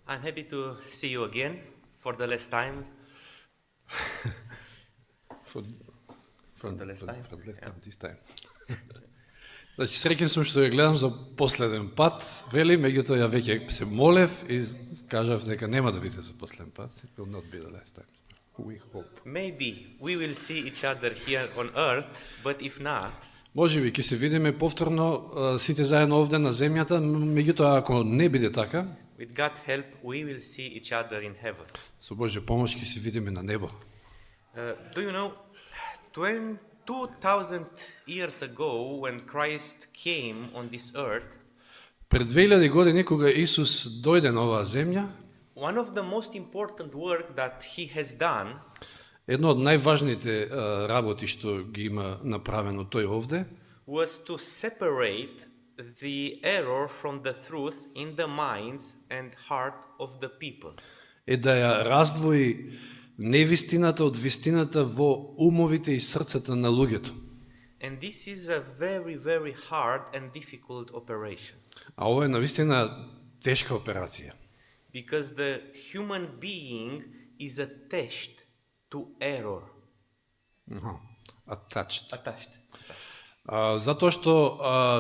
I'm happy to see you again for the last time. For, For the last time. for the last Yeah. time, this time. Значи, среќен сум што ја гледам за последен пат, вели, меѓутоа ја веќе се молев и кажав дека нема да биде за последен пат. It will not be the last time. We hope. Maybe we will see each other here on earth, but if not, Може би ќе се видиме повторно сите заедно овде на земјата, меѓутоа ако не биде така, with God's help, we will see each other in heaven. со Божја помош ќе се видиме на небо. Do you know, 2,000 years ago, when Christ came on this earth, Пред 2000 години кога Исус дојде на оваа земја, one of the most important work that he has done едно од најважните работи што ги има направено тој овде, was to separate the error from the truth in the minds and heart of the people. е да ја раздвои невистината од вистината во умовите и срцата на луѓето. And this is a very, very hard and difficult operation А ова е навистина тешка операција, because the human being is attached to error. attached. Attached. Затоа што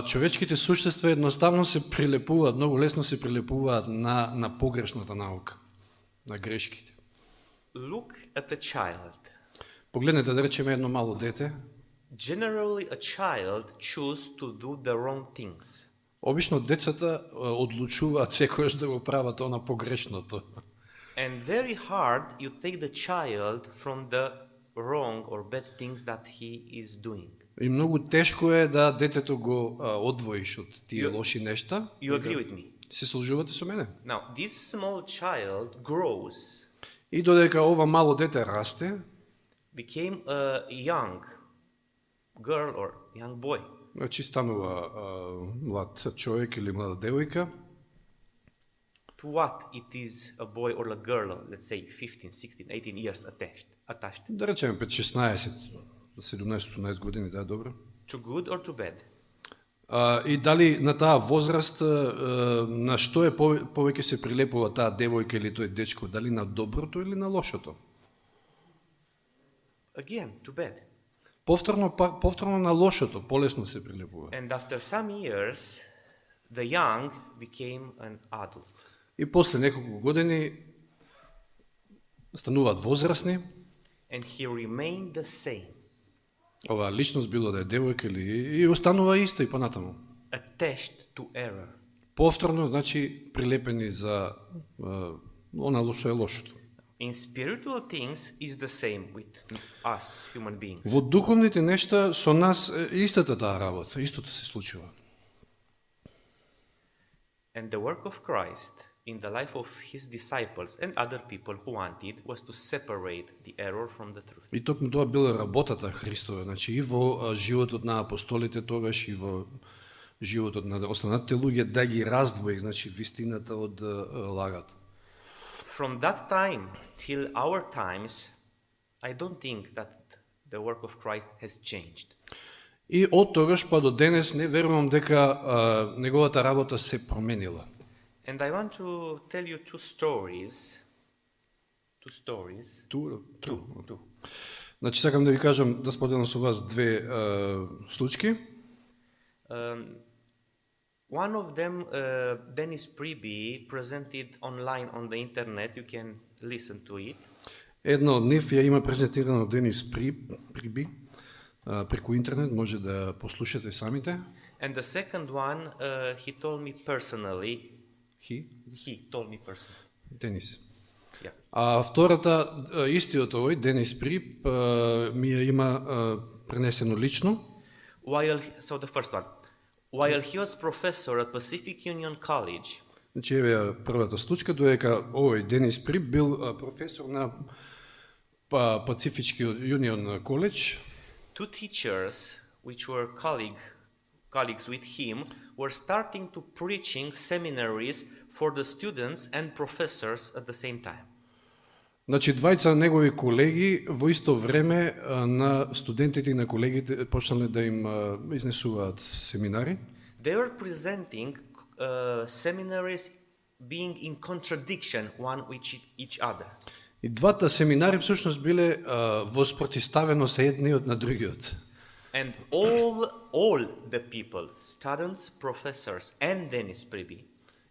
човечките суштества едноставно се прилепуваат, многу лесно се прилепуваат на погрешната наука, на грешките. Look at a child. Погледнете да речеме едно мало дете. Generally, a child chooses to do the wrong things. Обично децата одлучуваат секојаш да го прават она погрешното. And very hard you take the child from the wrong or bad things that he is doing. И многу тешко е да детето го одвоиш од тие лоши нешта. You agree with me? Се служувате со мене? Now, this small child grows, И додека ова мало дете расте, became a young girl or young boy. значи станува млад човек или млада девојка, To what it is a boy or a girl, let's say 15, 16, 18 years attached. да речеме 5-16, 17-18 години, да, добро. To good or to bad? И дали на таа возраст, на што е повеќе се прилепува таа девојка или тој дечко, дали на доброто или на лошото? Again, to bad. Повторно на лошото, полесно се прилепува. And after some years, the young became an adult. И после неколку години стануваат возрастни, And he remained the same, оваа личност било да е девојка или и останува исто и понатаму. attached to error. Повторно, значи, прилепени за она лошо е лошото. In spiritual things is the same with us, human beings. Во духовните нешта со нас е истата таа работа, истото се случува. And the work of Christ in the life of his disciples and other people who wanted was to separate the error from the truth. И токму тоа била работата Христова, значи и во животот на апостолите тогаш и во животот на останатите луѓе да ги раздвои, значи вистината од лагата. From that time till our times, I don't think that the work of Christ has changed. И од тогаш па до денес не верувам дека неговата работа се променила. And I want to tell you two stories. Two. Значи сакам да ви кажам, да споделам со вас две случки. One of them, Dennis Priby, presented online on the internet. You can listen to it. Едно од нив ја има презентирано Денис Приби преку интернет, може да послушате самите. And the second one, he told me personally. He told me personally. Денис. Yeah. А втората, истиот овој, Денис Прип, ми ја има пренесено лично. So the first one. While he was professor at Pacific Union College, Значи, еве првата случка, додека овој Денис Прип бил професор на Pacific Union College, two teachers, which were colleagues with him, were starting to preaching seminaries for the students and professors at the same time. значи двајца негови колеги во исто време на студентите и на колегите почнале да им изнесуваат семинари. They were presenting seminaries being in contradiction one with each other. И двата семинари всушност биле воспротиставеност едниот на другиот. And all the people, students, professors, and Dennis Priby,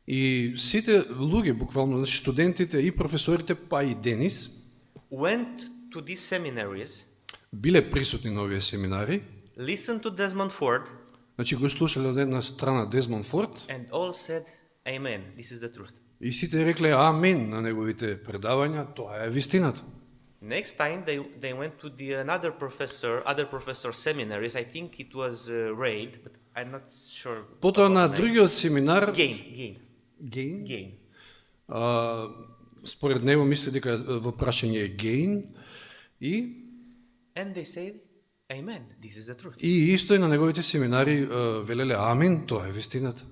И сите луѓе, буквално, значи студентите и професорите, па и Денис, went to these seminaries, биле присутни на овие семинари, listened to Desmond Ford, значи го слушале од една страна Дезмонд Форд, and all said, Amen, this is the truth. и сите рекле амен на неговите предавања, тоа е вистината. Next time they went to the other professor seminaries. I think it was Raid, but I'm not sure. Потоа на about the name. другиот семинар Gain. Според него мисли дека во прашање е Гейн и And they said, Amen, this is the truth. и исто и на неговите семинари велеле амен, тоа е вистината.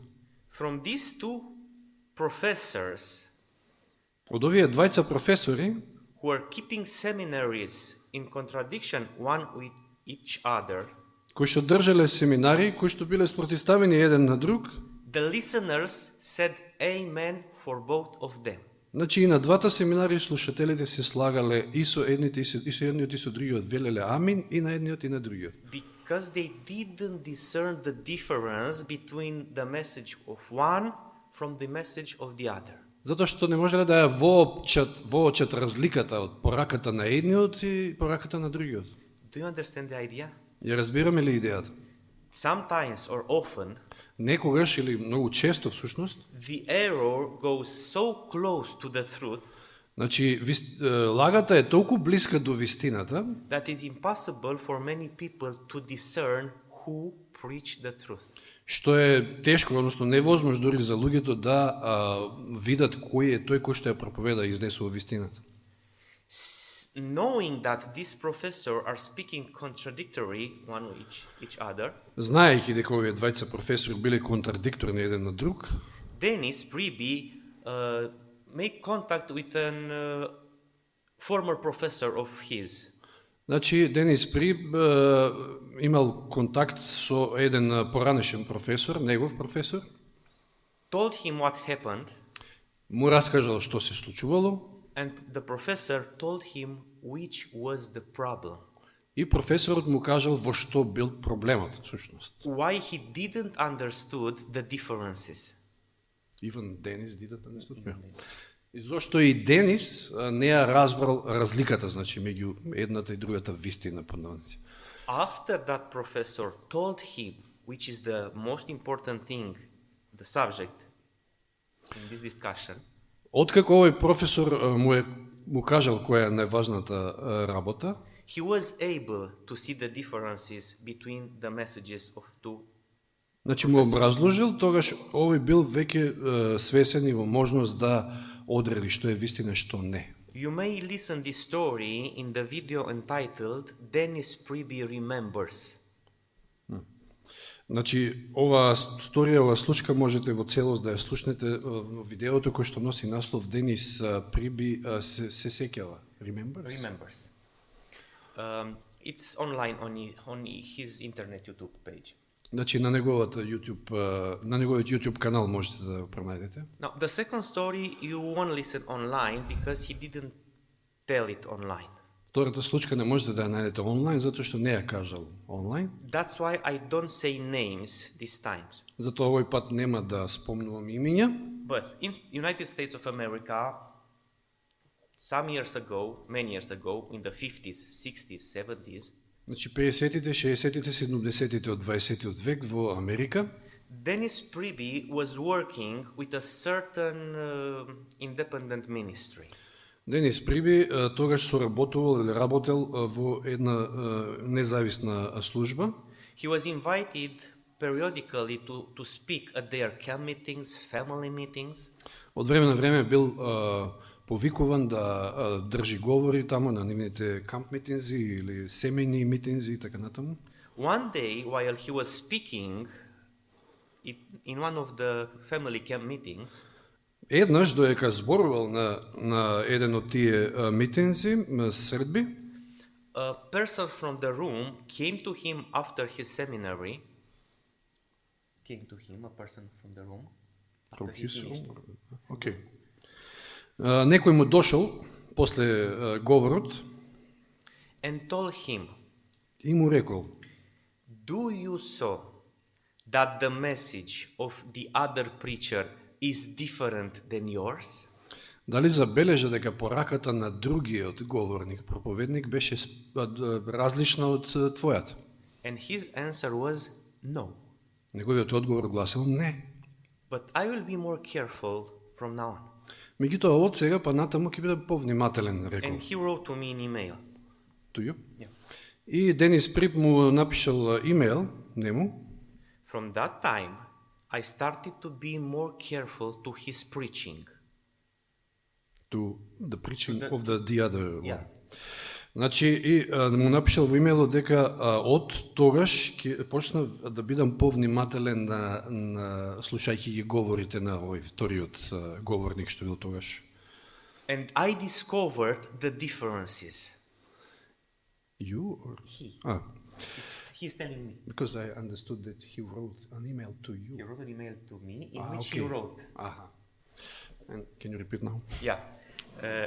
From these two professors Од овие двајца професори who are keeping seminaries in contradiction one with each other, кои што држале семинари, кои што биле спротиставени еден на друг, the listeners said Amen for both of them. значи и на двата семинари слушателите се слагале и со едните и со едниот и со другиот, велеле амин и на едниот и на другиот. Because they didn't discern the difference between the message of one from the message of the other. Затоа што не можеле да ја воочат разликата од пораката на едниот и пораката на другиот. Do you understand the idea? Ја разбираме ли идејата? Sometimes or often, Некогаш или многу често всушност, the error goes so close to the truth значи лагата е толку блиска до вистината, that is impossible for many people to discern who preach the truth. што е тешко, односно невозможно дури за луѓето да видат кој е тој кој што ја проповеда и изнесува вистината. Knowing that these professors are speaking contradictory one with each other, Знаејќи дека овие двајца професори биле контрадикторни еден на друг, Dennis Priby made contact with a former professor of his. значи Денис Приб имал контакт со еден поранешен професор, негов професор, Told him what happened, му раскажал што се случувало, and the professor told him which was the problem. и професорот му кажал во што бил проблемот всушност. Why he didn't understood the differences. Иван Денис дидат на нешто. И зошто и Денис не ја разбрал разликата, значи меѓу едната и другата вистина по наводници. After that professor told him which is the most important thing, the subject in this discussion, Откако овој професор му кажал која е најважната работа, he was able to see the differences between the messages of two. значи му образложил, тогаш овој бил веќе свесен и во можност да одреди што е вистина, што не. You may listen this story in the video entitled Dennis Priby Remembers. Значи, ова сторија, ова случка можете во целост да ја слушнете во видеото кој што носи наслов Денис Приби се сеќава. Remembers. It's online on his internet YouTube page. Значи на неговиот YouTube канал можете да го пронајдете. Now, the second story you won't listen online because he didn't tell it online. Втората случка не можете да ја најдете онлайн затоа што не ја кажал онлайн. That's why I don't say names this times. Затоа овој пат нема да спомнувам имиња. But in United States of America, some years ago, many years ago, in the 50s, 60s, 70s, Значи 50-тите, 60-тите, 70-тите од 20-тиот век во Америка, Dennis Priby was working with a certain independent ministry. Денис Приби тогаш соработувал или работел во една независна служба. He was invited periodically to speak at their camp meetings, family meetings. Од време на време бил повикуван да држи говори тамо на нивните камп митинзи или семејни митинзи и така натаму. One day, while he was speaking in one of the family camp meetings, Еднаш доека зборувал на еден од тие митинзи средби, a person from the room came to him after his seminary. A person from the room. After he finished. Окей. Некој му дошол после говорот and told him, и му рекол: "Do you saw that the message of the other preacher is different than yours?" дали забележа дека пораката на другиот говорник, проповедник, беше различна од твојата? And his answer was, "No. Неговиот одговор гласил: не. But I will be more careful from now on." Меѓутоа, од сега па натаму ќе бидам повнимателен, рекол. And he wrote to me an email. To you? Yeah. И Денис Прип му напишал имейл нему. From that time, I started to be more careful to his preaching. To the preaching of the other one. Yeah. Значи, и му напишал во имейлот дека од тогаш ќе почнав да бидам повнимателен на слушајќи ги говорите на овој вториот говорник што бил тогаш. And I discovered the differences. You or He. He's telling me. Because I understood that he wrote an email to you. He wrote an email to me in which okay. he wrote. And can you repeat now? Yeah.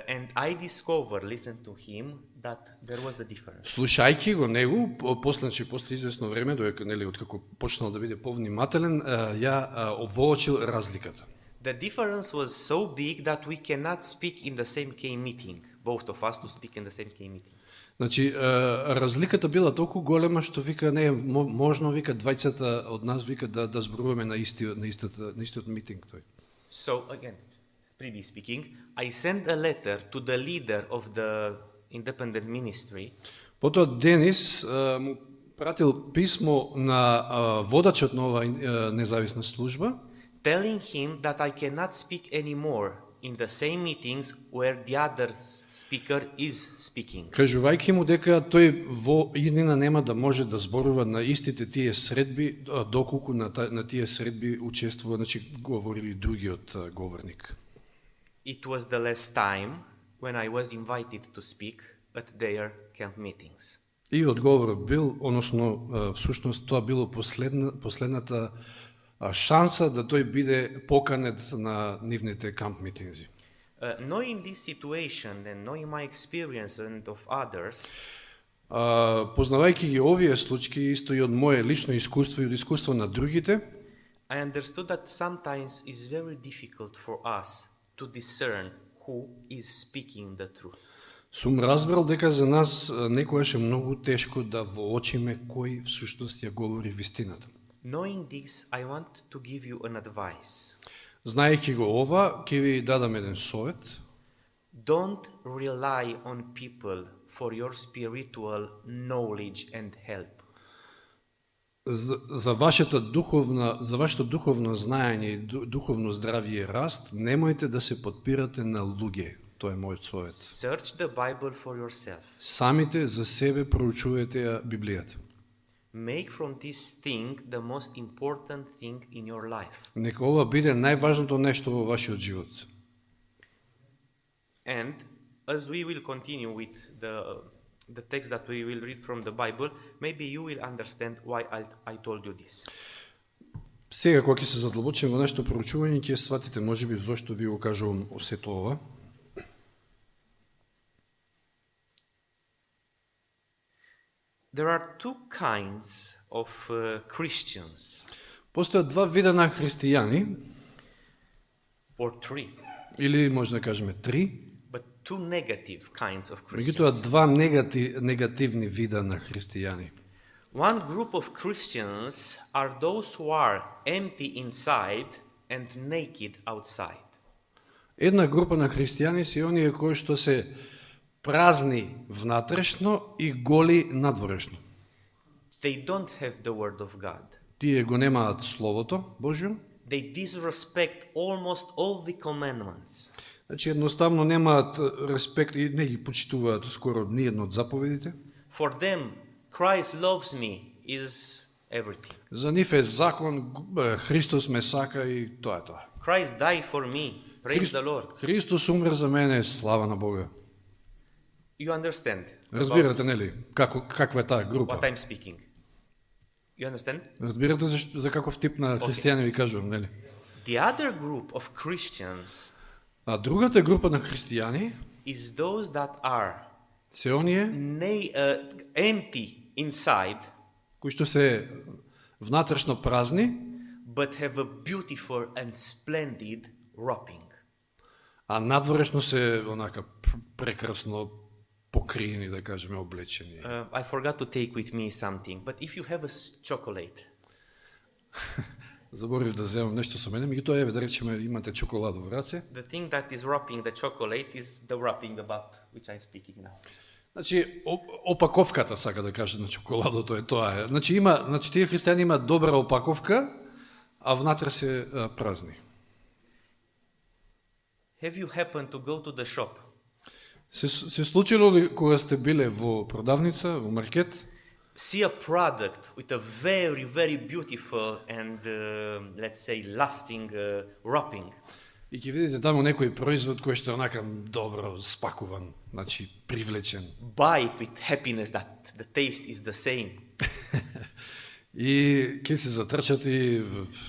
And I discovered, listen to him, that there was a difference. Слушајќи го него, после извесно време, доека нели откако почнал да биде повнимателен, ја воочил разликата. The difference was so big that we cannot speak in the same K meeting, both of us to speak in the same K meeting. Значи, разликата била толку голема што вика не е можно, вика двајцата од нас вика да зборуваме на истиот митинг тој. So again, freely speaking, I sent a letter to the leader of the independent ministry. Потоа Денис му пратил писмо на водачот на оваа независна служба, telling him that I cannot speak anymore in the same meetings where the other speaker is speaking. Кажувајќи му дека тој во иднина нема да може да зборува на истите тие средби, доколку на тие средби учествува, значи говорили другиот говорник. It was the last time when I was invited to speak at their camp meetings. И одговорот бил, односно всушност тоа било последната шанса да тој биде поканет на нивните камп митинзи. Knowing this situation and knowing my experience and of others, познавајќи ги овие случаи, исто и од мое лично искуство и од искуство на другите, I understood that sometimes it's very difficult for us to discern who is speaking the truth. Сум разбрал дека за нас некојаш е многу тешко да воочиме кој всушност ја говори вистината. Knowing this, I want to give you an advice. Знаејќи го ова, ќе ви дадам еден совет. Don't rely on people for your spiritual knowledge and help. За вашето духовно знаење и духовно здравје и раст, немојте да се подпирате на луѓе. Тоа е мојот совет. Search the Bible for yourself. Самите за себе проучувајте ја Библијата. Make from this thing the most important thing in your life. Нека ова биде најважното нешто во вашиот живот. And as we will continue with the text that we will read from the Bible, maybe you will understand why I told you this. Сега кога ќе се задлабочиме во нашето проучување, ќе сватите можеби зошто ви го кажувам сето ова. There are two kinds of Christians. Постојат два вида на христијани, Or three. или може да кажеме три, But two negative kinds of меѓутоа Christians. два негативни вида на христијани. One group of Christians are those who are empty inside and naked outside. Една група на христијани се оние кои што се празни внатрешно и голи надворешно. They don't have the word of God. Тие го немаат Словото Божјо, They disrespect almost all the commandments. значи едноставно немаат респект и не ги почитуваат скоро ниедно од заповедите. For them, Christ loves me is everything. За нив е закон, Христос ме сака и тоа е тоа. Christ died for me. Praise the Lord. Христос умре за мене, слава на Бога. You understand Разбирате, нели, каква е таа група? what I'm speaking? You understand? Разбирате за каков тип на христијани ви кажувам, нели? The other group of Christians А другата група на християни is those that are се оние empty inside, кои што се внатрешно празни, but have a beautiful and splendid wrapping. а надворешно се онака прекрасно покриени, да кажеме, облечени. I forgot to take with me something, but if you have a chocolate, Заборив да земам нешто со мене, меѓутоа еве да речеме имате чоколадо во раце. the thing that is wrapping the chocolate is the wrapping about which I'm speaking now. Значи опаковката сака да каже на чоколадото е тоа. Значи тие христијани имаат добра опаковка, а внатре се празни. Have you happened to go to the shop Се случило ли кога сте биле во продавница, во маркет, see a product with a very, very beautiful and, let's say, lasting wrapping, и ќе видите таму некој производ кој што е онака добро спакуван, значи привлечен. buy it with happiness that the taste is the same. И ќе се затрчате и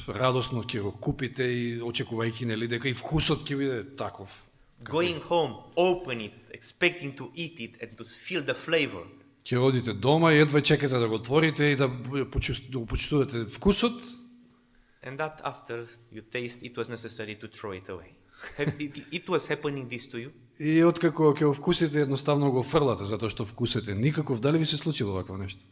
радосно ќе го купите и очекувајќи нели дека и вкусот ќе биде таков. Going home, open it, expecting to eat it and to feel the flavor. Ќе одите дома и едва чекате да го отворите и да го почувствувате вкусот. And that after you taste, it was necessary to throw it away. It was happening this to you? И откако ќе го вкусите, едноставно го фрлате, затоа што вкусот е никаков. Дали ви се случило вакво нешто?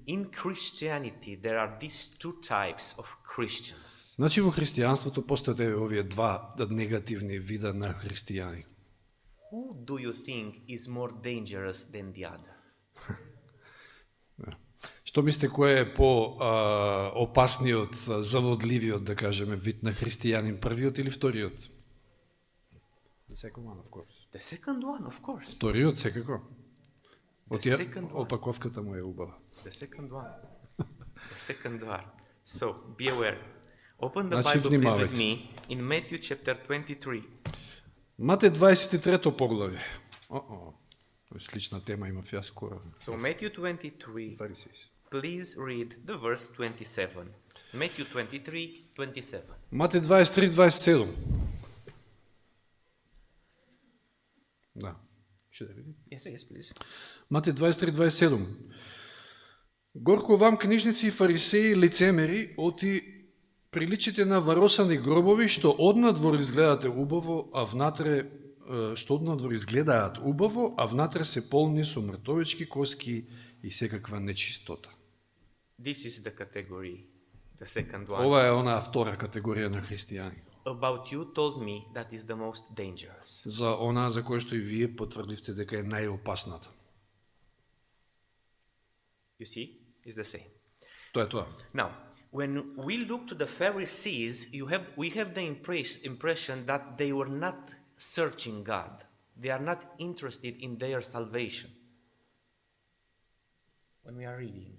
In Christianity, there are these two types of Christians. Значи во христијанството постојат овие два негативни вида на христијани. Who do you think is more dangerous than the other? Што мислите кој е по опасниот, заводливиот, да кажеме, вид на христијанин, првиот или вториот? The second one, of course. The second one, of course. Вториот секако. The second one. Опаковката му е убава. The second one. The second one. So, be aware. Open the Значи, Bible, please, внимавајте. with me in Matthew chapter 23. Мате 23 поглавје. Слична тема имав јас скоро. So, Matthew 23, please read the verse 27. Matthew 23, 27. Мате 23, 27. Да. Ще да видим. Yes, please. Мате 23, 27. Горко вам, книжници и фарисеи, лицемери, оти приличите на варосани гробови, што однадвор изгледате убаво, а внатре се полни со мртовечки коски и секаква нечистота. This is the category, the second one. Ова е онаа втора категорија на христијани. About you told me that is the most dangerous. За онаа за која што и вие потврдивте дека е најопасната. You see, it's the same. Тоа е тоа. Now, when we look to the Pharisees, we have the impression that they were not searching God. They are not interested in their salvation. When we are reading.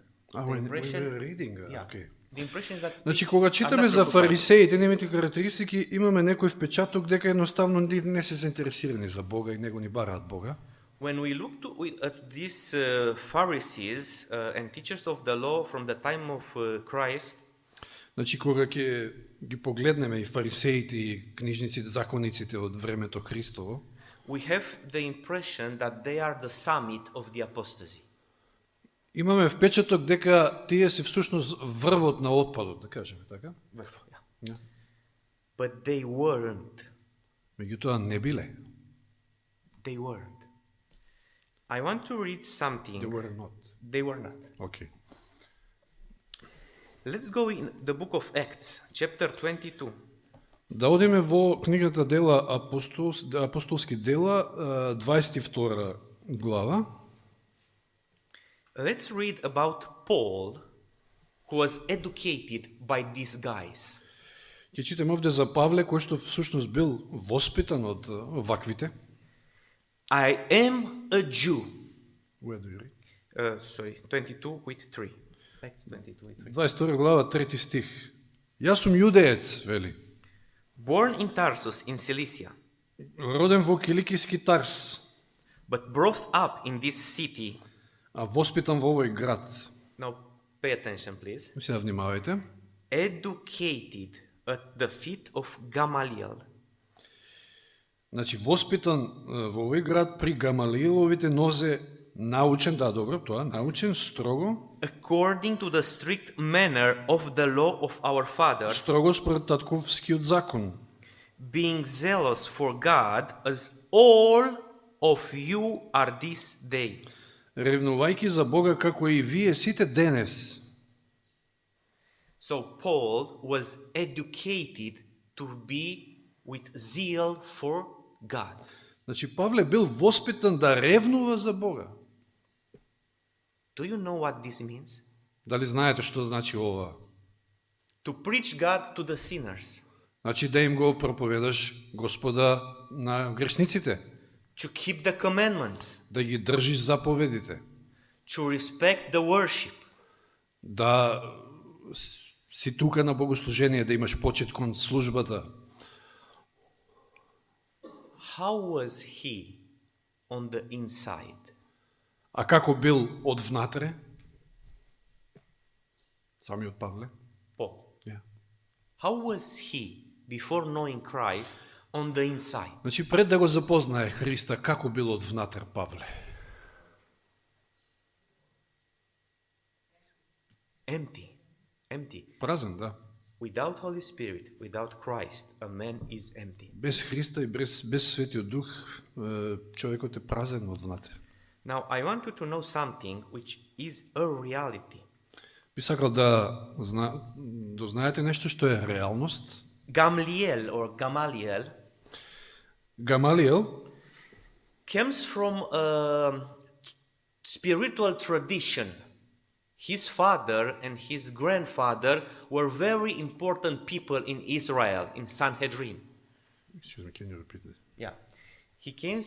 Okay. The impression is that Значи, кога читаме за фарисеите, неговите карактеристики, имаме некој впечаток дека едноставно не се заинтересирани за Бога и него ни бараат Бога. When we look at these Pharisees and teachers of the law from the time of Christ, значи, кога ќе ги погледнеме и фарисеите и книжниците, законниците од времето Христово, we have the impression that they are the summit of the apostasy. имаме впечаток дека тие се всушност врвот на отпадот, да кажеме, така? Yeah. But they weren't. Меѓутоа не биле. They weren't. I want to read something. They were not. They were not. Okay. Let's go in the book of Acts, chapter 22. Да одиме во книгата Дела апостолски дела, 22 глава. Let's read about Paul, who was educated by these guys. Ќе читаме овде за Павле, кој што всушност бил воспитан од ваквите. I am a Jew. Where do you read? 22 with 3. Acts 22 with 3. 22 глава, 3 стих. Јас сум јудеец, вели. Born in Tarsus in Cilicia, Роден во Киликиски Тарс, but brought up in this city. а воспитан во овој град. Now, pay attention, please. Сега внимавајте. educated at the feet of Gamaliel, Значи, воспитан во овој град при Гамалиеловите нозе, научен, да, добро, тоа, научен строго, according to the strict manner of the law of our fathers, строго според татковскиот закон, being zealous for God as all of you are this day. ревнувајќи за Бога како и вие сите денес. So Paul was educated to be with zeal for God. Значи, Павле бил воспитан да ревнува за Бога. Do you know what this means? Дали знаете што значи ова? To preach God to the sinners, Значи, да им го проповедаш Господа на грешниците, to keep the commandments, да ги држиш заповедите, to respect the worship, да си тука на богослужение, да имаш почит кон службата. How was he on the inside? А како бил од внатре? Самиот Павле? Paul. Yeah. How was he before knowing Christ on the inside? Значи, пред да го запознае Христа, како бил од внатре Павле? Empty. Празен, да. Without Holy Spirit, without Christ, a man is empty. Без Христа и без Светиот Дух, човекот е празен од внатре. Now, I want you to know something which is a reality. Би сакал да знаете нешто што е реалност. Gamaliel or Gamaliel Гамалиел comes from a spiritual tradition. His father and his grandfather were very important people in Israel, in Sanhedrin. Excuse me, can you repeat it? Yeah. He came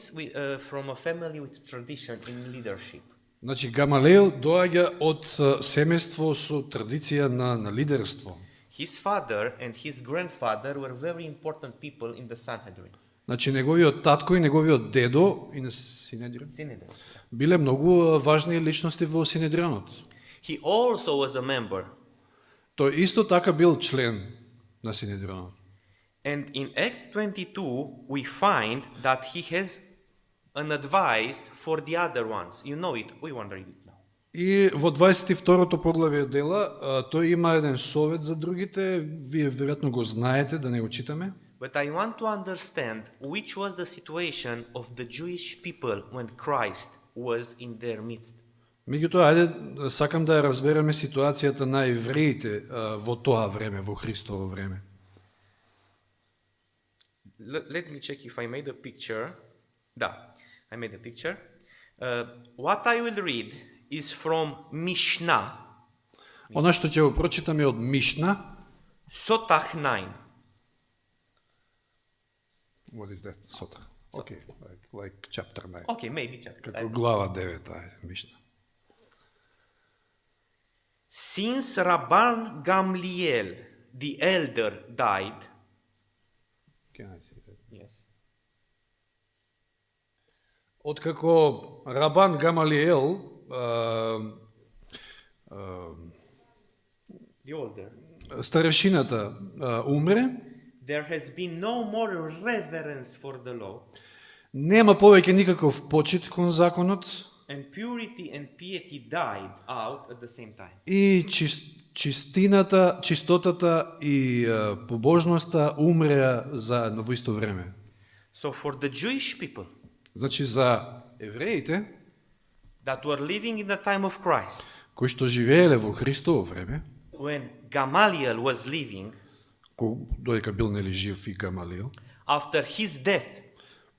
from a family with tradition in leadership. Значи, Гамалиел доаѓа од семејство со традиција на лидерство. His father and his grandfather were very important people in the Sanhedrin. Значи, неговиот татко и неговиот дедо и на Синедрин Sanhedrin. биле многу важни личности во Синедрионот. He also was a member. Тој исто така бил член на Синедрионот. And in Acts 22, we find that he has an advice for the other ones. You know it. We won't read it now. И во 22-то поглавје дела, тој има еден совет за другите, вие веројатно го знаете, да не го читаме. But I want to understand which was the situation of the Jewish people when Christ was in their midst. Меѓутоа, ајде, сакам да разбереме ситуацијата на евреите во тоа време, во Христово време. Let me check if I made a picture. Da, I made a picture. What I will read is from Mishnah, Она што ќе го прочитаме од Мишна. Sotach 9. What is that? Сота. Okay, like chapter 9. Okay, maybe chapter. Како глава 9, ајде, Мишна. Since Rabban Gamliel, the elder, died. Can I see that? Yes. Откако Рабан Гамалиел, The older. старешината, умре, There has been no more reverence for the law, нема повеќе никаков почит кон законот and purity and piety died out at the same time. и чистотата и побожноста умреа заедно во исто време. So for the Jewish people Значи, за евреите, that were living in the time of Christ, кои што живееле во Христово време, when Gamaliel was living, додека бил нели жив и Гамалиел, after his death,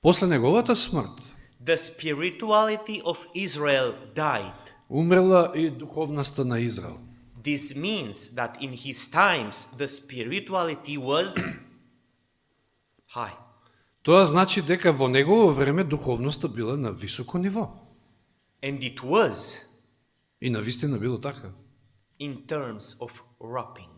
после неговата смрт, the spirituality of Israel died. умрела и духовноста на Израел. This means that in his times the spirituality was high. Тоа значи дека во негово време духовноста била на високо ниво. And it was И навистина било така. in terms of wrapping.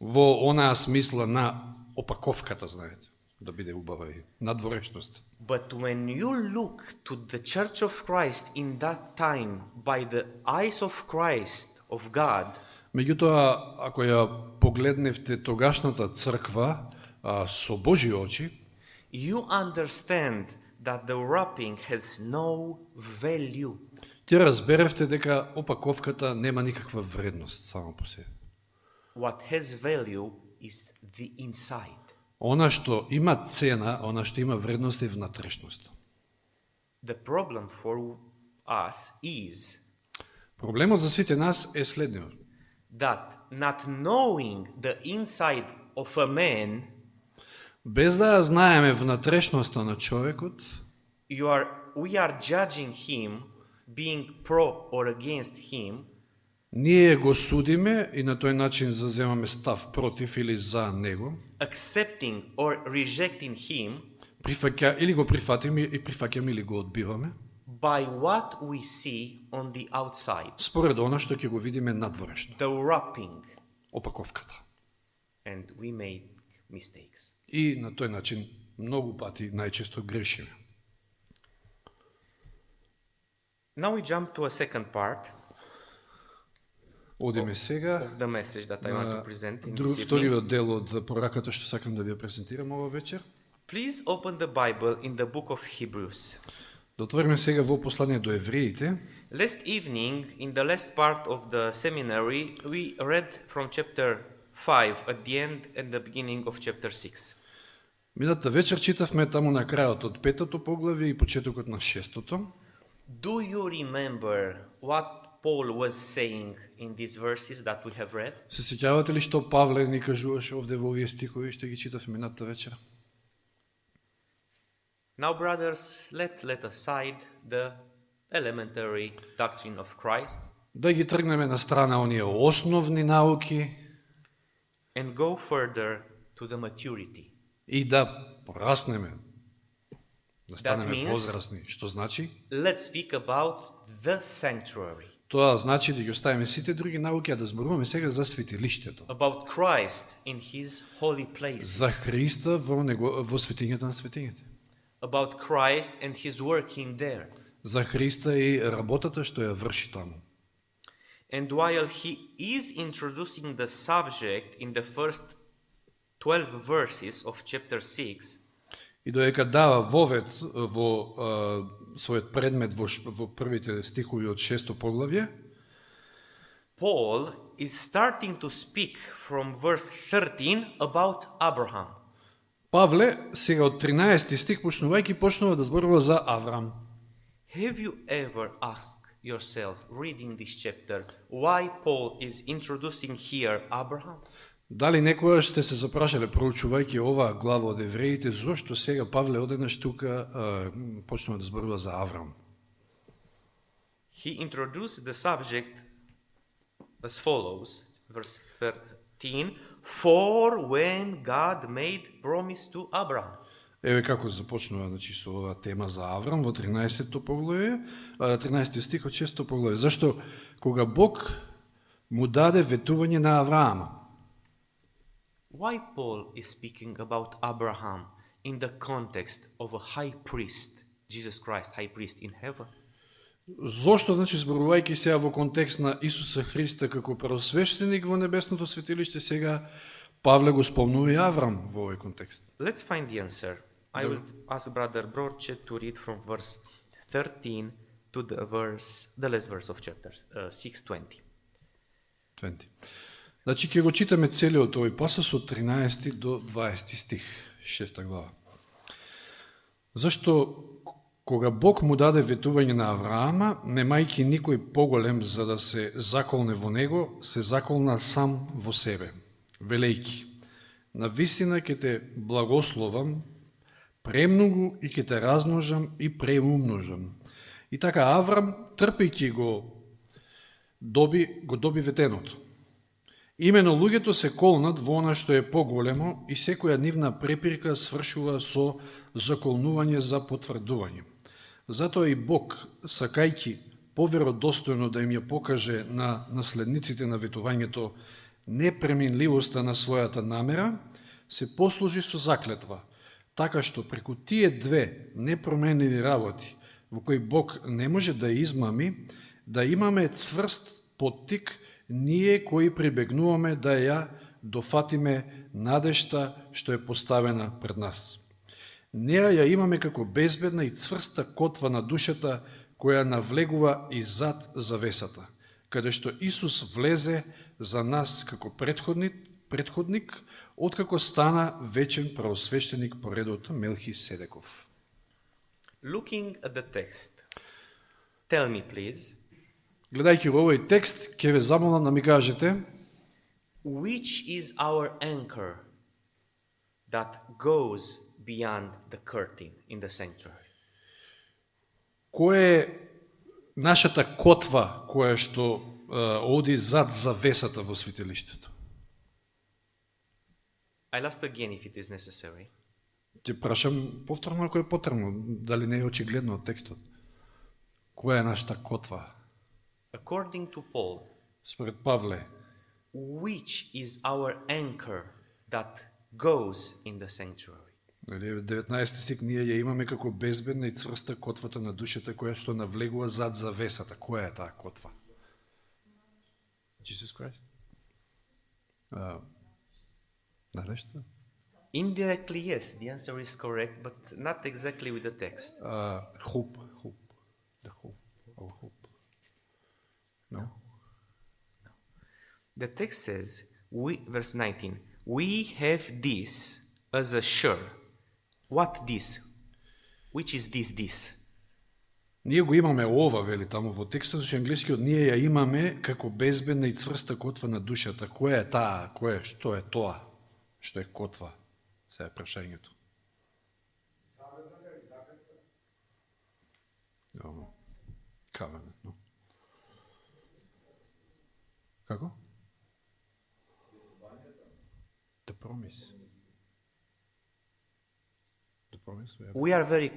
Во онаа смисла на опаковката, знаете, да биде убава и надворешност. But when you look to the Church of Christ in that time by the eyes of Christ, of God, Меѓутоа, ако ја погледневте тогашната црква со Божи очи, you understand that the wrapping has no value. ќе разберевте дека опаковката нема никаква вредност само по себе. What has value is the inside. Она што има цена, она што има вредност е внатрешноста. The problem for us is Проблемот за сите нас е следниот. that not knowing the inside of a man, Без да ја знаеме внатрешноста на човекот, we are judging him, being pro or against him, ние го судиме и на тој начин заземаме став против или за него, accepting or rejecting him или го прифатиме и прифаќаме или го одбиваме, by what we see on the outside, според она што ќе го видиме надворешно, the wrapping, опаковката. and we make mistakes. И на тој начин многу пати најчесто грешиме. Now we jump to a second part Одиме сега of the message that I want to present in this evening. вториот дел од пораката што сакам да ви ја презентирам ова вечер. Please open the Bible in the book of Hebrews. Да отвориме сега во послание до евреите. Last evening, in the last part of the seminary, we read from chapter 5 at the end and the beginning of chapter 6. Мината вечер читавме таму на крајот од 5-то поглавје и почетокот на 6-то. Do you remember what Paul was saying in these verses that we have read? Се сеќавате ли што Павле ни кажуваше овде во овие стихови што ги читавме мината вечер? Now, brothers, let aside the elementary doctrine of Christ Да ги тргнеме на страна оние основни науки and go further to the maturity. и да пораснеме, да станеме means- возрастни. Што значи? Let's speak about the sanctuary, Тоа значи да ги оставиме сите други науки, а да зборуваме сега за светилиштето. about Christ in his holy places, За Христа во светињата на светињите. about Christ and his work in there. За Христа и работата што ја врши таму. And while he is introducing the subject in the first 12 verses of chapter 6, И додека дава вовед во својот предмет во првите стихови од 6-то поглавје, Paul is starting to speak from verse 13 about Abraham. Павле сега од 13 стих почнува да зборува за Аврам. Have you ever asked yourself, reading this chapter, why Paul is introducing here Abraham? Дали некојаш сте се запрашале, проучувајќи оваа глава од евреите, зошто сега Павле одеднаш тука почнува да зборува за Аврам? He introduced the subject as follows, verse 13, for when God made promise to Abraham. Еве како започнува значи со оваа тема за Аврам во 13-то поглавје, 13 стих од 6-то поглавје. Зашто кога Бог му даде ветување на Авраама? Why Paul is speaking about Abraham in the context of a high priest, Jesus Christ, high priest in heaven? Зошто, значи, зборувајќи сега во контекст на Исуса Христа како првосвещеник во небесното светилиште, сега Павле го спомнува и Аврам во овој контекст. Let's find the answer. I will ask Brother Brorce to read from verse 13 to the last verse of chapter 6:20. 20. Значи, ќе го читаме целиот овој пасос од 13 до 20 стих, 6 глава. Зашто кога Бог му даде ветување на Авраама, немајќи никој поголем за да се заколне во него, се заколна сам во себе, велејќи: навистина ќе те благословам премногу и ќе те размножам и преумножам. И така Аврам, трпејќи го доби ветеното. Имено луѓето се колнат во она што е поголемо и секоја нивна препирка свршува со заколнување за потврдување. Затоа и Бог, сакајќи поверодостојно да им ја покаже на наследниците на ветувањето непреминливоста на својата намера, се послужи со заклетва, така што преку тие две непроменливи работи, во кои Бог не може да измами, да имаме цврст поттик ние кои прибегнуваме да ја дофатиме надежта што е поставена пред нас. Неа ја имаме како безбедна и цврста котва на душата, која навлегува и зад завесата, каде што Исус влезе за нас како предходник, откако стана вечен правосвещеник по редот Мелхиседеков. Looking at the text, tell me please, Гледајќи во овој текст, ќе ве замолам да ми кажете, which is our anchor that goes beyond the curtain in the sanctuary? кој е нашата котва која што оди зад завесата во светилиштето? I'll ask again if it is necessary. Ќе прашам повторно ако е потребно, дали не е очигледно од текстот. Која е нашата котва? According to Paul, Според Павле, which is our anchor that goes in the sanctuary? 19 стих, ние ја имаме како безбедна и цврста котвата на душата која што навлегува зад завесата. Која е таа котва? Jesus Christ? Надежта? Indirectly, yes, the answer is correct, but not exactly with the text. Hope. The hope. Our hope. No? The text says, verse 19, we have this as a sure. What this? Which is this? Ние го имаме ова, вели таму во текстот, што англискиот, ние ја имаме како безбедна и цврста котва на душата. Која е таа? Што е тоа? Што е котва? Сега е прашањето. Covenant, no? Како? The promise. The promise. We are very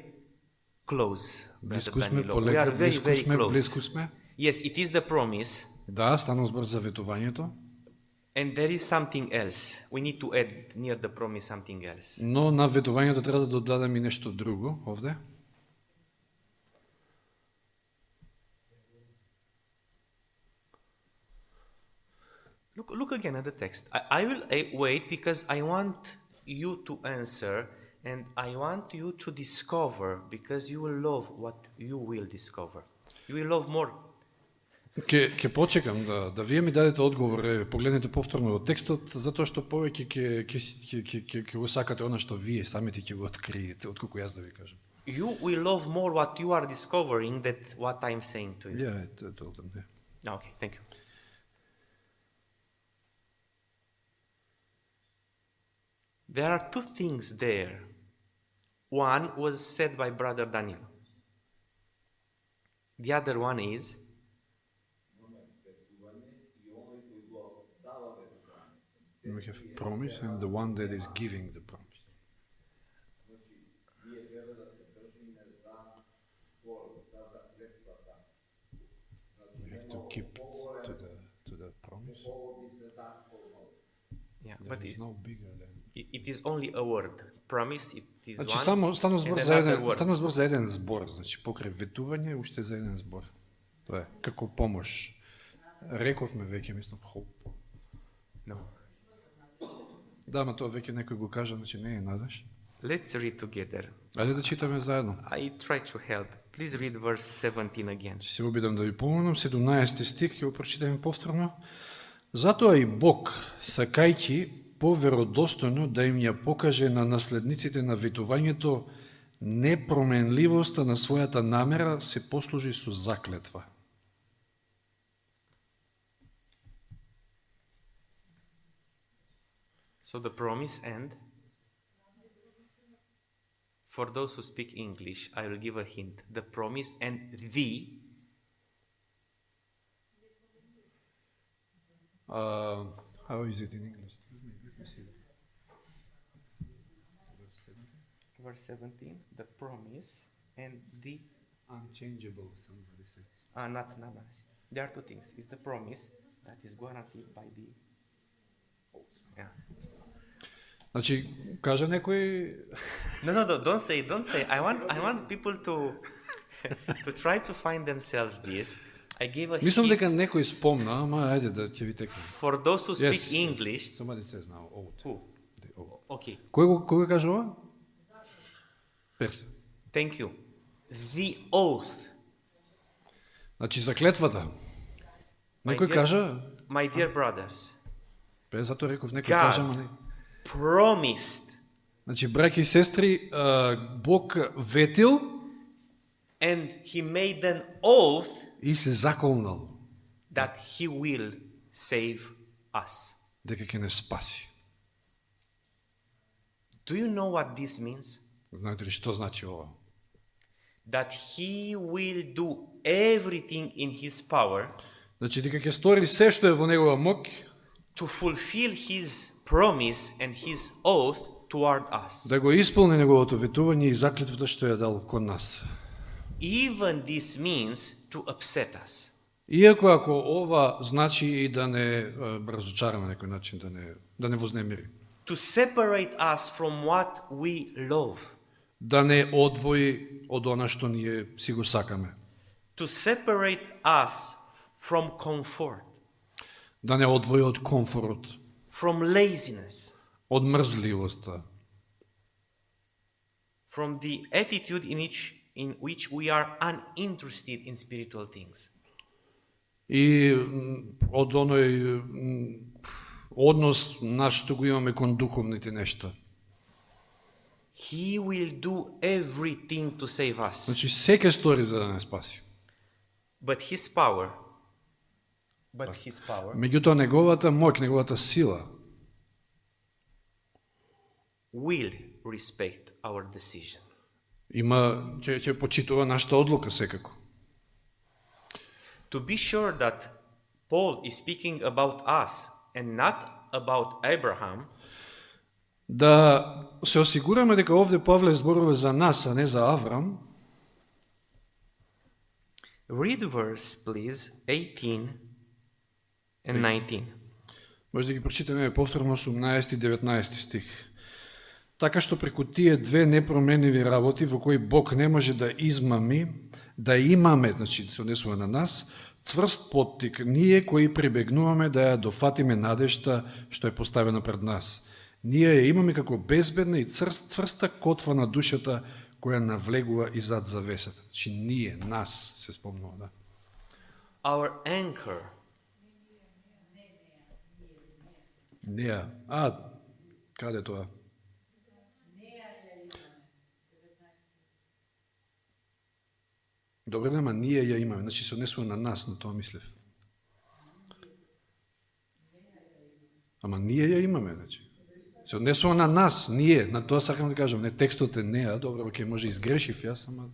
close, Brother Близко сме, Danilo. We are very, very close. близко сме. Yes, it is the promise, Да, станува збор за ветувањето, and there is something else. We need to add near the promise something else. но на ветувањето треба да додадеме и нешто друго овде. Look again at the text. I will wait because I want you to answer and I want you to discover because you will love what you will discover. You will love more. Ќе почекам да вие ми дадете одговор, погледнете повторно во текстот, затоа што повеќе ќе го сакате она што вие самите ќе го откриете, отколку јас да ви кажам. You will love more what you are discovering than what I'm saying to you. Yeah, I told them, yeah. Okay, thank you. There are two things there. One was said by Brother Daniel. The other one is We have promise and the one that is giving the promise. We have to keep to the promise. yeah, There but is no bigger than. it is only a word. Promise, it is Значи one. станува збор and за another еден, word. станува збор за еден збор, значи покрај ветување уште за еден збор. Тоа е како помош. Рековме веќе, мислам, хоп. No. Да, ма тоа веќе некој го кажа, значи не е надеж. Let's read together. Ајде да читаме заедно. I try to help. Please read verse 17 again. Ќе се обидам да ви помогнам, 17 стих, ќе го прочитаме повторно. Затоа и Бог, сакајќи поверодостојно да им ја покаже на наследниците на ветувањето непроменливоста на својата намера, се послужи со заклетва. So the promise and for those who speak English, I will give a hint. The promise and the How is it in English? Let me see. verse 17, the promise and the Unchangeable, somebody said. not. There are two things. It's the promise that is guaranteed by the yeah. Значи, кажа некој... No, don't say. I want people to to try to find themselves this. I gave a Мислам hint дека некој спомна, ама ајде да ќе ви текнем. for those who speak Yes. English. Somebody says now, oath. Who? The oath. Okay, Кој го каже ова? Персе. thank you. The oath. Значи заклетвата. Некој dear- кажа, My dear brothers, бе затоа реков некој God кажа, ама не. promised Значи браќи и сестри, Бог ветил and he made an oath и се заколнал that he will save us. дека ќе не спаси. Do you know what this means? Знаете ли што значи ова? That he will do everything in his power Значи дека ќе стори се што е во негова моќ to fulfill his promise and his oath toward us. да го исполни неговото ветување и заклетвата што ја дал кон нас. Even this means to upset us. Иако ако ова значи и да не разочараме некој начин, да не вознемири, To separate us from what we love. да не одвои од она што ние си го сакаме, To separate us from comfort, да не одвои од комфорот, from laziness, од мрзливоста, from the attitude in which we are uninterested in spiritual things. и од оној однос наш што го имаме кон духовните нешта. He will do everything to save us. Значи, се ќе стори за да не спаси. But his power, Меѓутоа, неговата моќ, неговата сила will respect our decision. ќе почитува нашата одлука секако. To be sure that Paul is speaking about us and not about Abraham, Да се осигураме дека овде Павле зборува за нас, а не за Аврам, read verse please 18 and 19. може да ги прочитаме повторно 18 и 19 стих. Така што преку тие две непромениви работи во кои Бог не може да измами, да имаме, значи се однесува на нас, цврст поттик, ние кои прибегнуваме да ја дофатиме надежта што е поставена пред нас. Ние ја имаме како безбедна и цврста котва на душата која навлегува и зад завесата. Значи ние, нас, се спомнува, да. Our anchor, Неа. Каде е тоа? Добре, нема, ние ја имаме. Значи се однесува на нас, на тоа мислев. Ама ние ја имаме, значи. Се однесува на нас, ние, на тоа сакам да кажам, не текстот е неа, добро, окей, може изгрешив јас, ама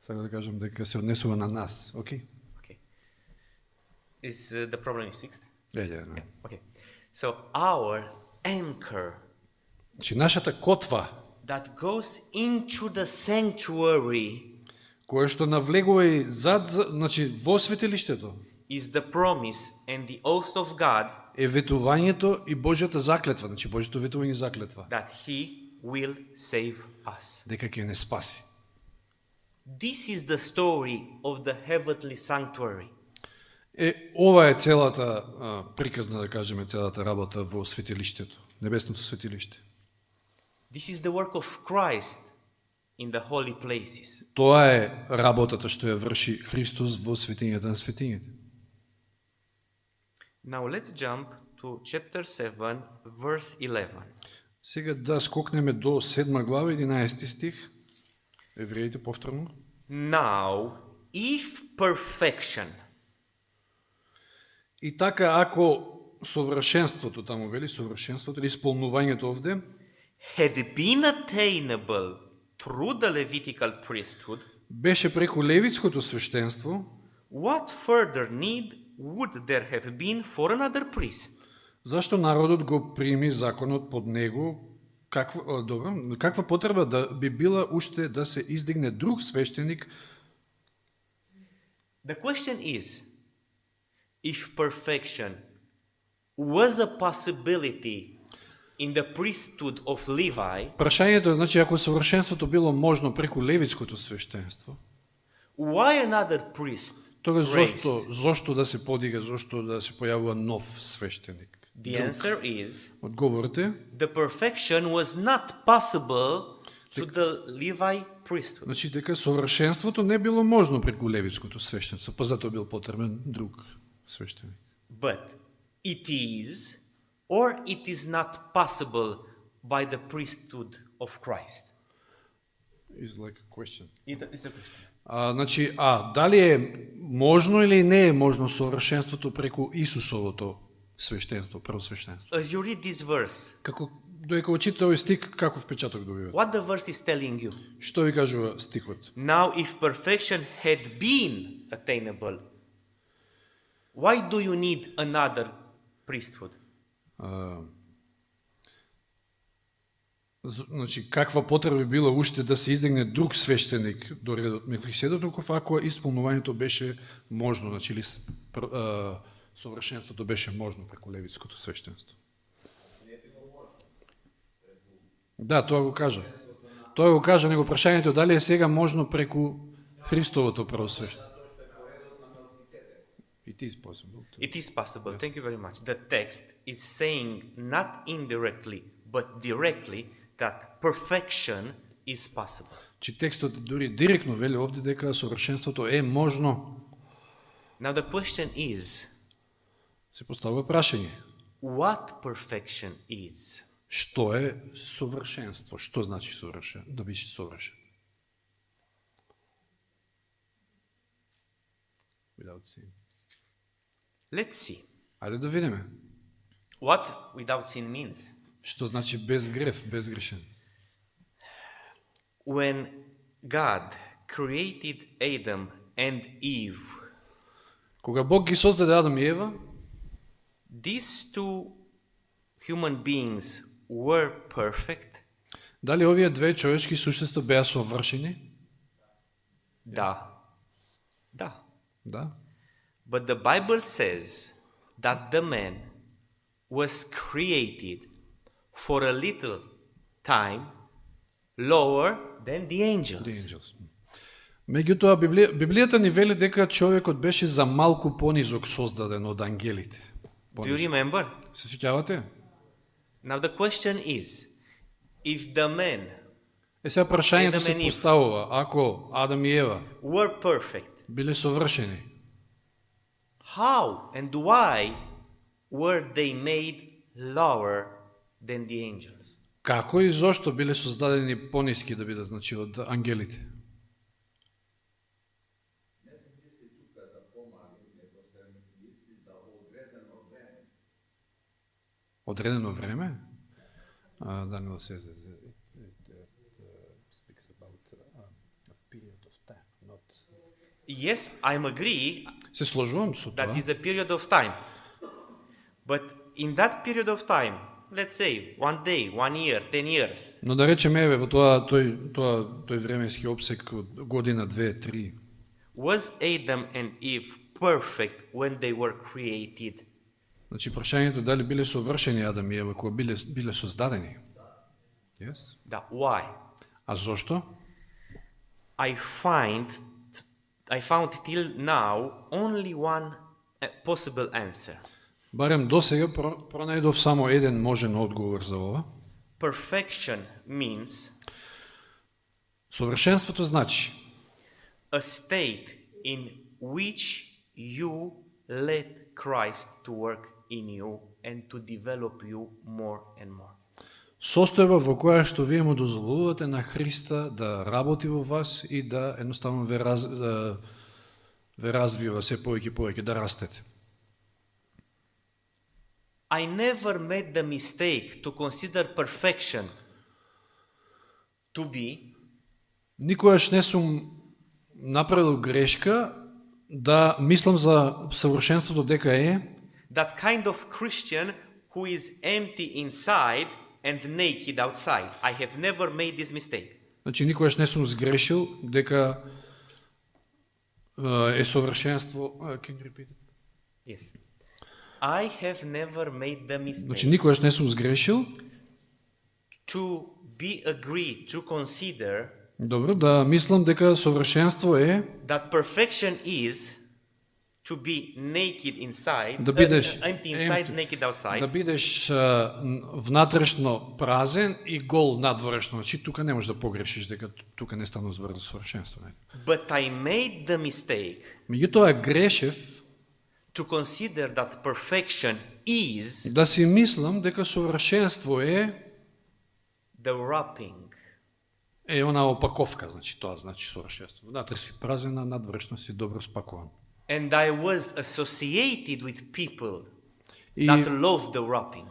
сакам да кажам дека се однесува на нас, окей? okay. Is the problem is fixed? Не. Okay. So our anchor Значи нашата котва, that goes into the sanctuary која што навлегува и зад, значи во светилиштето, is the promise and the oath of God е ветувањето и Божјата заклетва, значи Божјото ветување и заклетва, that he will save us. дека ќе не спаси. This is the story of the heavenly sanctuary. Ова е целата приказна, да кажеме, целата работа во светилиштето, небесното светилиште. This is the work of Christ in the holy places. Тоа е работата што ја врши Христос во светињата на светињите. Now let's jump to chapter 7, verse 11. Сега да скокнеме до 7 глава, 11 стих. Евреите повторно. Now, if perfection, И така, ако совршенството, таму вели, совршенството или исполнувањето овде, had been attainable through the Levitical priesthood, беше преку левитското свештенство, what further need would there have been for another priest? зашто народот го прими законот под него, каква потреба да би била уште да се издигне друг свештеник? The question is, if perfection was a possibility in the priesthood of Levi, Прашањето е, значи, ако совршенството било можно преку левитското свештенство, why another priest Тогаш raised? зошто да се подига, зошто да се појавува нов свештеник? The answer is Одговорот е, the perfection was not possible through the Levi priesthood. значи дека совршенството не било можно преку левитското свештенство, па затоа бил потребен друг свештеник. But it is, or it is not possible by the priesthood of Christ. Is like a question. It's a question. Значи, дали е можно или не е можно совршенството преку Исусовото свештенство, првосвештенство? As you read this verse, Како додека го читате овој стих, каков впечаток добивате? what the verse is telling you? Што ви кажува стихот? Now, if perfection had been attainable, why do you need another priesthood? Значи, каква потреба би било уште да се издигне друг свештеник до редот Мелхиседеков, ако исполнувањето беше можно, значи или совршенството беше можно преку левитското свештенство. Да, тоа го кажа. Тоа го кажа, него прашањето дали е сега можно преку Христовото првосвештенство. It is possible. It is possible. Thank you very much. The text is saying not indirectly, but directly that perfection is possible. Че текстот дури директно вели овде дека совршенството е можно. Now the question is, Се поставува прашање. what perfection is? Што е совршенство? Што значи совршен? Да бидеш совршен. Without sin. Let's see. Ајде да видиме. What without sin means. Што значи без греф, безгрешен? When God created Adam and Eve, Кога Бог ги создаде Адам и Ева, these two human beings were perfect. дали овие две човечки суштества беа совршени? Da. Da. Да. But the Bible says that the man was created for a little time lower than the angels. The angels. Меѓутоа, Библијата ни вели дека човекот беше за малку понизок создаден од ангелите. Do you remember? Се сеќавате? Now the question is, if the men Сега прашањето Адам се и Ив. поставува, ако Адам и Ева were perfect, биле совршени, how and why were they made lower than the angels? како и зошто биле создадени пониски да бидат, значи, од ангелите? Одредено време? Даниел says it speaks about a period of time, not... Yes, I'm agree Се сложувам со that тоа. is a period of time. But in that period of time, let's say 1 day, 1 year, 10 years, Но да речеме, еве, во тој временски обсек од година, 2, 3, was Adam and Eve perfect when they were created? значи прашањето дали биле совршени Адам и Ева кога биле создадени? Yes. That why? А зошто? I found till now only one possible answer. Барем досега пронајдов само еден можен одговор за ова. Perfection means Совршенството значи a state in which you let Christ to work in you and to develop you more and more. состојба во која што вие му дозволувате на Христа да работи во вас и да едноставно ве развива се повеќе, да растете. I never made the mistake to consider perfection to be Никогаш не сум направил грешка да мислам за совршенството дека е that kind of Christian who is empty inside and naked outside. I have never made this mistake. Значи, никогаш не сум сгрешил дека е совршенство... Can you repeat it? Yes. I have never made the mistake Значи, никогаш не сум сгрешил, to be agreed, to consider добро, да мислам дека совршенство е that perfection is to be naked inside, Да бидеш empty inside, naked outside. Да бидеш внатрешно празен и гол надворешно. Значи тука не можеш да погрешиш дека тука не станува збор за совршенство. But I made the mistake Меѓутоа грешев to consider that perfection is да си мислам дека совршенство е the wrapping. она опаковка, значи тоа значи совршенство. Внатре си празен, а надворешно си добро спакуван. And I was associated with people И that love the wrapping.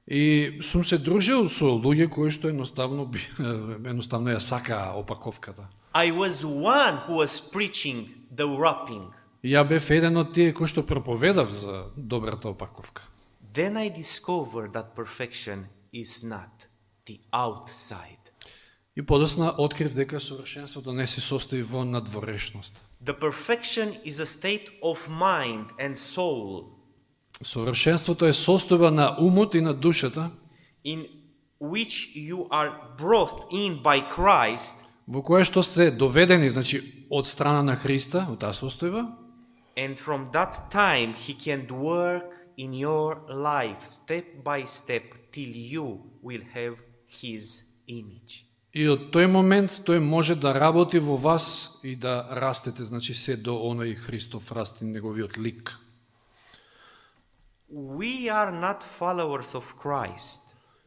И сум се дружил со луѓе кои што едноставно ја сакаа опаковката. I was one who was preaching the wrapping. И ја бев еден од тие кои што проповедав за добрата опаковка. Then I discovered that perfection is not the outside. И подосна открив дека совршенството не се состои во надворешност. The perfection is a state of mind and soul Совршенството е состојба на умот и на душата, in which you are brought in by Christ, во кое што сте доведени, значи, од страна на Христа, од таа состојба, and from that time he can work in your life step by step till you will have his image. и од тој момент тој може да работи во вас и да растете, значи се до оној Христов расти неговиот лик. We are not followers of Christ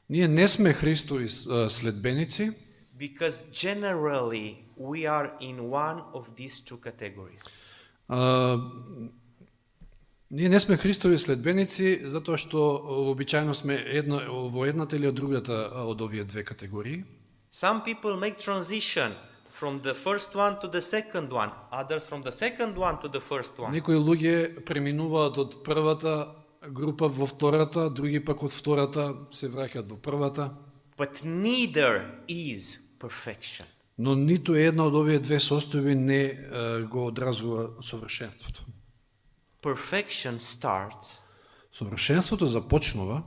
Ние не сме Христови следбеници, because generally we are in one of these two categories. Ние не сме Христови следбеници затоа што обичајно сме во едната или од другата од овие две категории. Some people make transition from the first one to the second one, others from the second one to the first one. Некои луѓе преминуваат од првата група во втората, други пак од втората се враќаат во првата, But neither is perfection. но ниту една од овие две состојби не го одразува совршенството. Perfection starts Совршенството започнува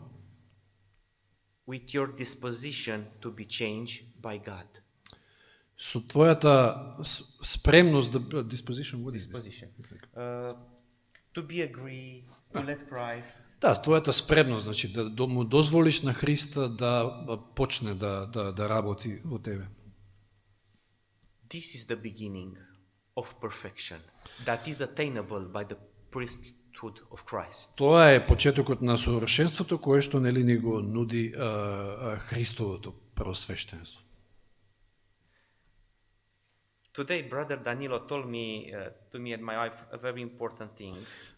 with your disposition to be changed by God. со твојата спремност да disposition, what is this? Disposition. To be agree, to let Christ. Да, твојата спремност, значи да му дозволиш на Христа да почне да работи во тебе. This is the beginning of perfection that is attainable by the priesthood of Christ. Тоа е почетокот на совршенството кое што нели ни го нуди Христовото просвештенство. Today, brother Danilo told me to me and my wife a very important thing.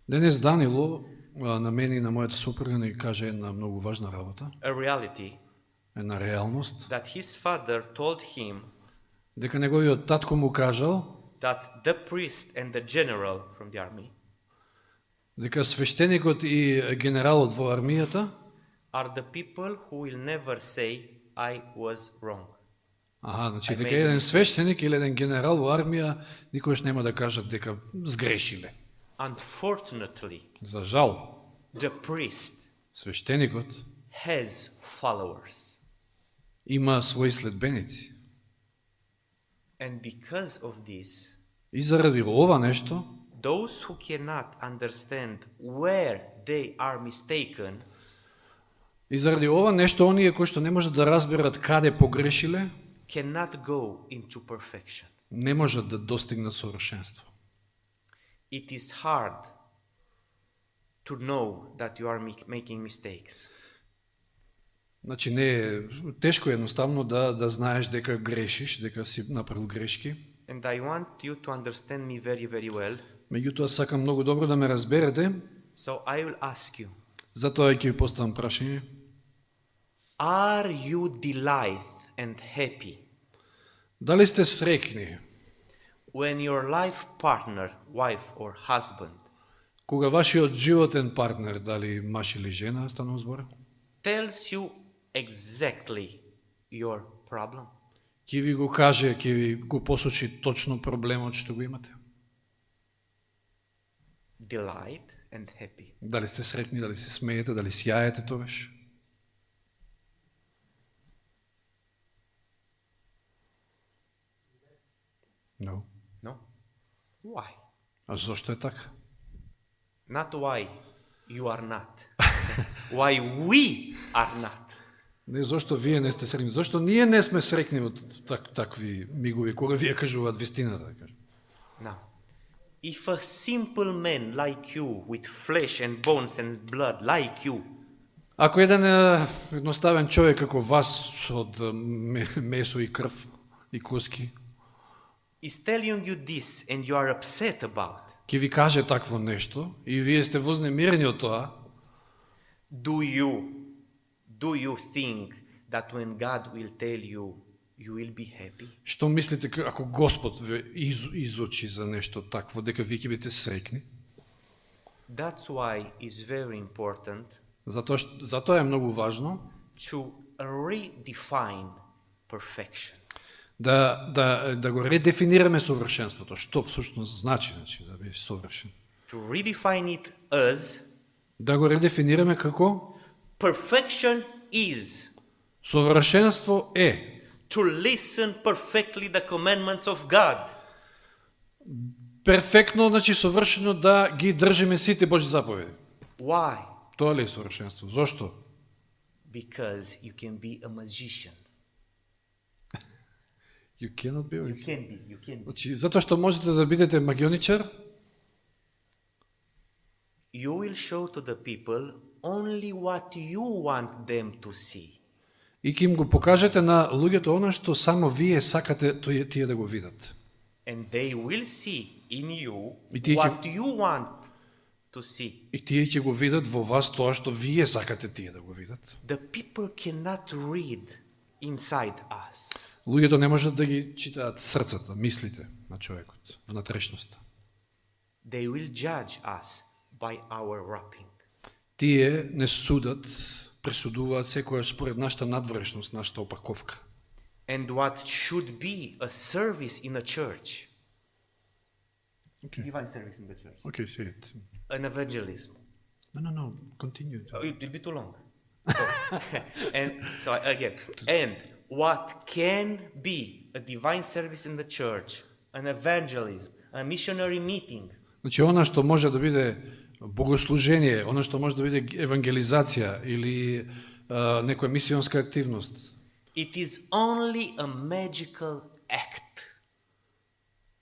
Денес Данило на мене и на мојата супруга ни каже една многу важна работа, A reality една реалност, that his father told him дека неговиот татко му кажал that the priest and the general from the army дека свештеникот и генералот во армијата are the people who will never say I was wrong. значи дека еден свештеник или еден генерал во армија никогаш нема да кажат дека сгрешиле. Unfortunately, За жал, the priest свештеникот has followers. има своји следбеници. And because of this, И заради ова нешто, those who cannot understand where they are mistaken и заради ова нешто оние кои што не можат да разберат каде погрешиле, cannot go into perfection. не можат да достигнат совршенство. It is hard to know that you are making mistakes. Значи не е тешко едноставно да знаеш дека грешиш, дека си направил грешки. And I want you to understand me very, very well. Меѓутоа сакам многу добро да ме разберете, So I will ask you, затоа ќе ви поставам прашање. are you delight and happy Дали сте среќни when your life partner, wife or husband, кога вашиот животен партнер, дали маж или жена, станува збор, tells you exactly your problem? ќе ви го каже, ќе ви го посочи точно проблемот што го имате? Delight and happy. Дали сте среќни, дали се смеете, дали сјаете тогаш? No. No? Why? А зошто е така? Not why you are not. Why we are not. Не зошто вие не сте срекни, зошто ние не сме срекни во такви мигови, кога вие кажуваат вистината, да кажем. Now, if a simple man like you, with flesh and bones and blood like you, Ако еден едноставен човек како вас од месо и крв и коски, is telling you this and you are upset about, ќе ви каже такво нешто и вие сте вознемирени од тоа, do you think that when God will tell you, you will be happy? што мислите ако Господ ве изучи за нешто такво, дека вие ќе бидете срекни? That's why it's very important Затоа е многу важно to redefine perfection. да го редефинираме совршенството. Што всушност значи да бидеш совршен? To redefine it as Да го редефинираме како perfection is совршенство е to listen perfectly the commandments of God. перфектно, значи совршено да ги држиме сите Божји заповеди. Why? Тоа ли е совршенство? Зошто? Because you can be a magician. You cannot be. You can be. Значи, затоа што можете да бидете магионичар, You will show to the people only what you want them to see. и ќе им го покажете на луѓето она што само вие сакате тие да го видат. And they will see in you И тие what you want to see. И тие ќе го видат во вас тоа што вие сакате тие да го видат. The people cannot read inside us. Луѓето не можат да ги читаат срцата, мислите на човекот, внатрешноста. They will judge us by our wrapping. Тие не судат, пресудуваат секојаш според нашата надврешност, нашата опаковка. And what should be a service in a church, Okay. divine service in the church, Okay, say it. an evangelism. No, continue. Oh, it will be too long. So, and what can be a divine service in the church, an evangelism, a missionary meeting, Значи, она што може да биде богослужение, она што може да биде евангелизација или некоја мисионска активност, it is only a magical act.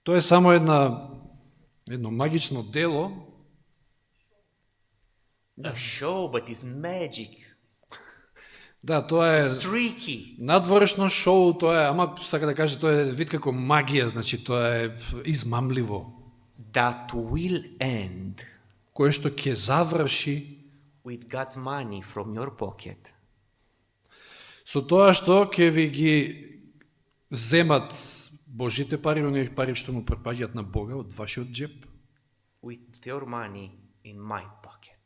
тоа е само едно магично дело, A show, but it's magic. да, тоа е It's tricky. надворешно шоу, тоа е, ама сака да каже, тоа е вид како магија, значи тоа е измамливо, That will end кое што ќе заврши with God's money from your pocket. со тоа што ќе ви ги земат Божите пари, оние пари што му припаѓаат на Бога од вашиот джеп, With your money in my pocket.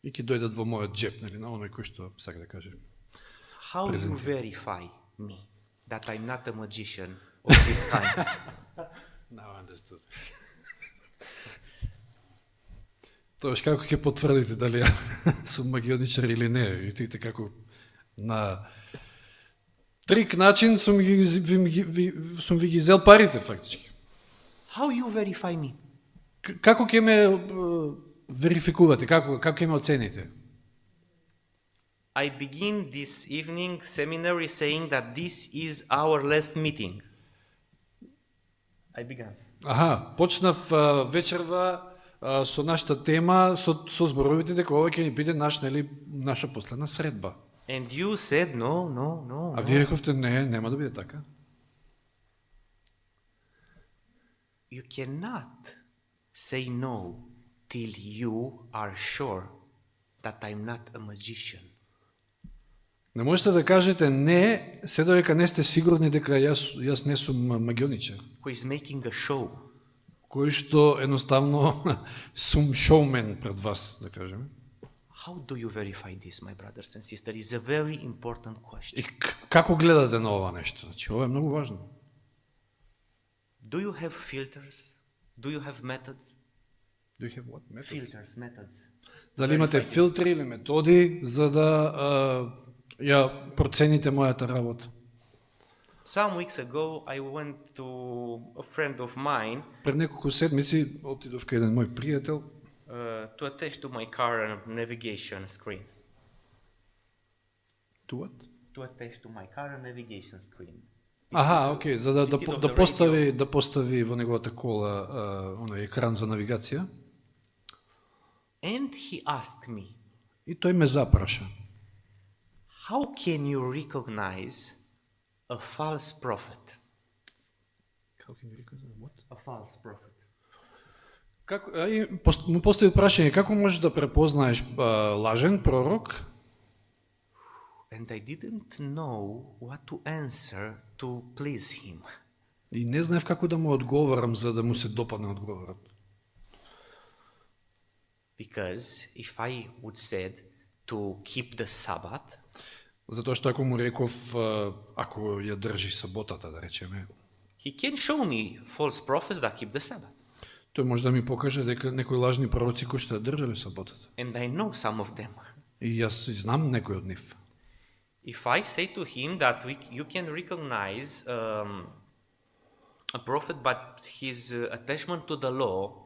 и ќе дојдат во мојот джеп, нели, на оној кој што сака да каже. How you verify me that I'm not a magician of this kind? Now I understood. Тоаш како ќе потврдите дали ја сум магионичар или не? Видите како на трик начин сум ви ги зел парите фактички. How you verify me? Како ќе ме верификувате? Како ќе ме оцените? I begin this evening seminary saying that this is our last meeting. I began. Аха, почнав вечерва со нашата тема, со зборовите дека ова ќе ни биде наша последна средба. And you said, no. А вие рековте, не, нема да биде така. You cannot say no till you are sure that I'm not a magician. Не можете да кажете не, се додека не сте сигурни дека јас не сум магионичар, Who is making a show. кој што едноставно сум шоумен пред вас, да кажеме. How do you verify this, my brothers and sisters? It's a very important question. И како гледате на ова нешто? Значи, ова е многу важно. Do you have filters? Do you have methods? Do you have what? Methods? Filters, methods. Дали имате филтри или методи за да ја процените мојата работа? Some weeks ago, I went to a friend of mine Пред неколку седмици отидов кај еден мој пријател To attach to my car a navigation screen. To what? To attach to my car a navigation screen. Аха, окей, за да Instead of the да постави во неговата кола оној екран за навигација. And he asked me, И тој ме запраша. how can you recognize a false prophet? A false prophet. Како, му постави прашање, како можеш да препознаеш лажен пророк? And I didn't know what to answer to please him. И не знаев како да му одговорам за да му се допадне одговорот. Because if I would said to keep the Sabbath, Затоа што ако му реков, ако ја држи саботата, да речеме, he can show me false prophets that keep the Sabbath. тој може да ми покаже дека некои лажни пророци кои што ја држале саботата. And I know some of them. И јас знам некои од нив. If I say to him that you can recognize a prophet but his attachment to the law,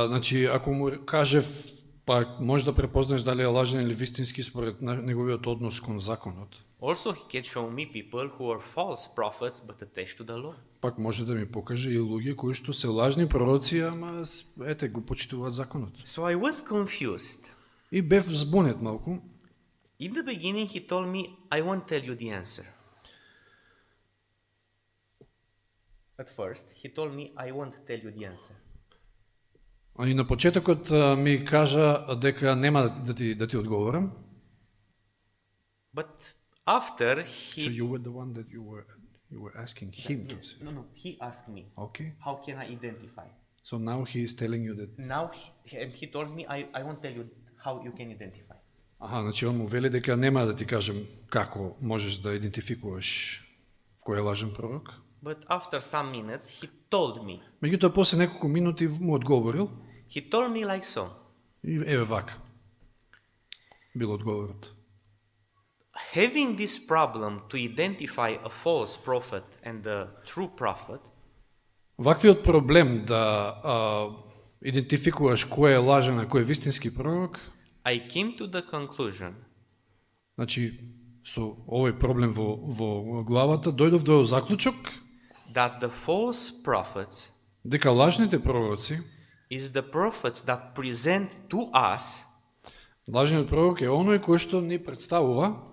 Значи, ако му кажев, па може да препознаеш дали е лажен или вистински според неговиот однос кон законот. also he can show me people who are false prophets but attached to the law. Пак може да ми покаже и луѓе кои што се лажни пророци, ама ете го почитуваат законот. So I was confused. И бев збунет малку. In the beginning he told me, I won't tell you the answer. At first he told me, I won't tell you the answer. И на почетокот ми кажа дека нема да ти одговорам. But after So he... you were the one that you were asking him to say. No, he asked me, Okay. how can I identify? So now he is telling you that. Now he told me, I won't tell you how you can identify. Аха, значи он му вели дека нема да ти кажем како можеш да идентификуваш кој е лажен пророк. But after some minutes he told me. Меѓутоа после неколку минути му одговорил He told me like so. и еве вака. Бил одговорот. Having this problem to identify a false prophet and a true prophet, Ваквиот проблем да идентификуваш кој е лажен, а кој е вистински пророк, I came to the conclusion значи со овој проблем во главата дојдов до заклучок that the false prophets дека лажните пророци, is the prophets that present to us лажниот пророк е оној кој што ни представува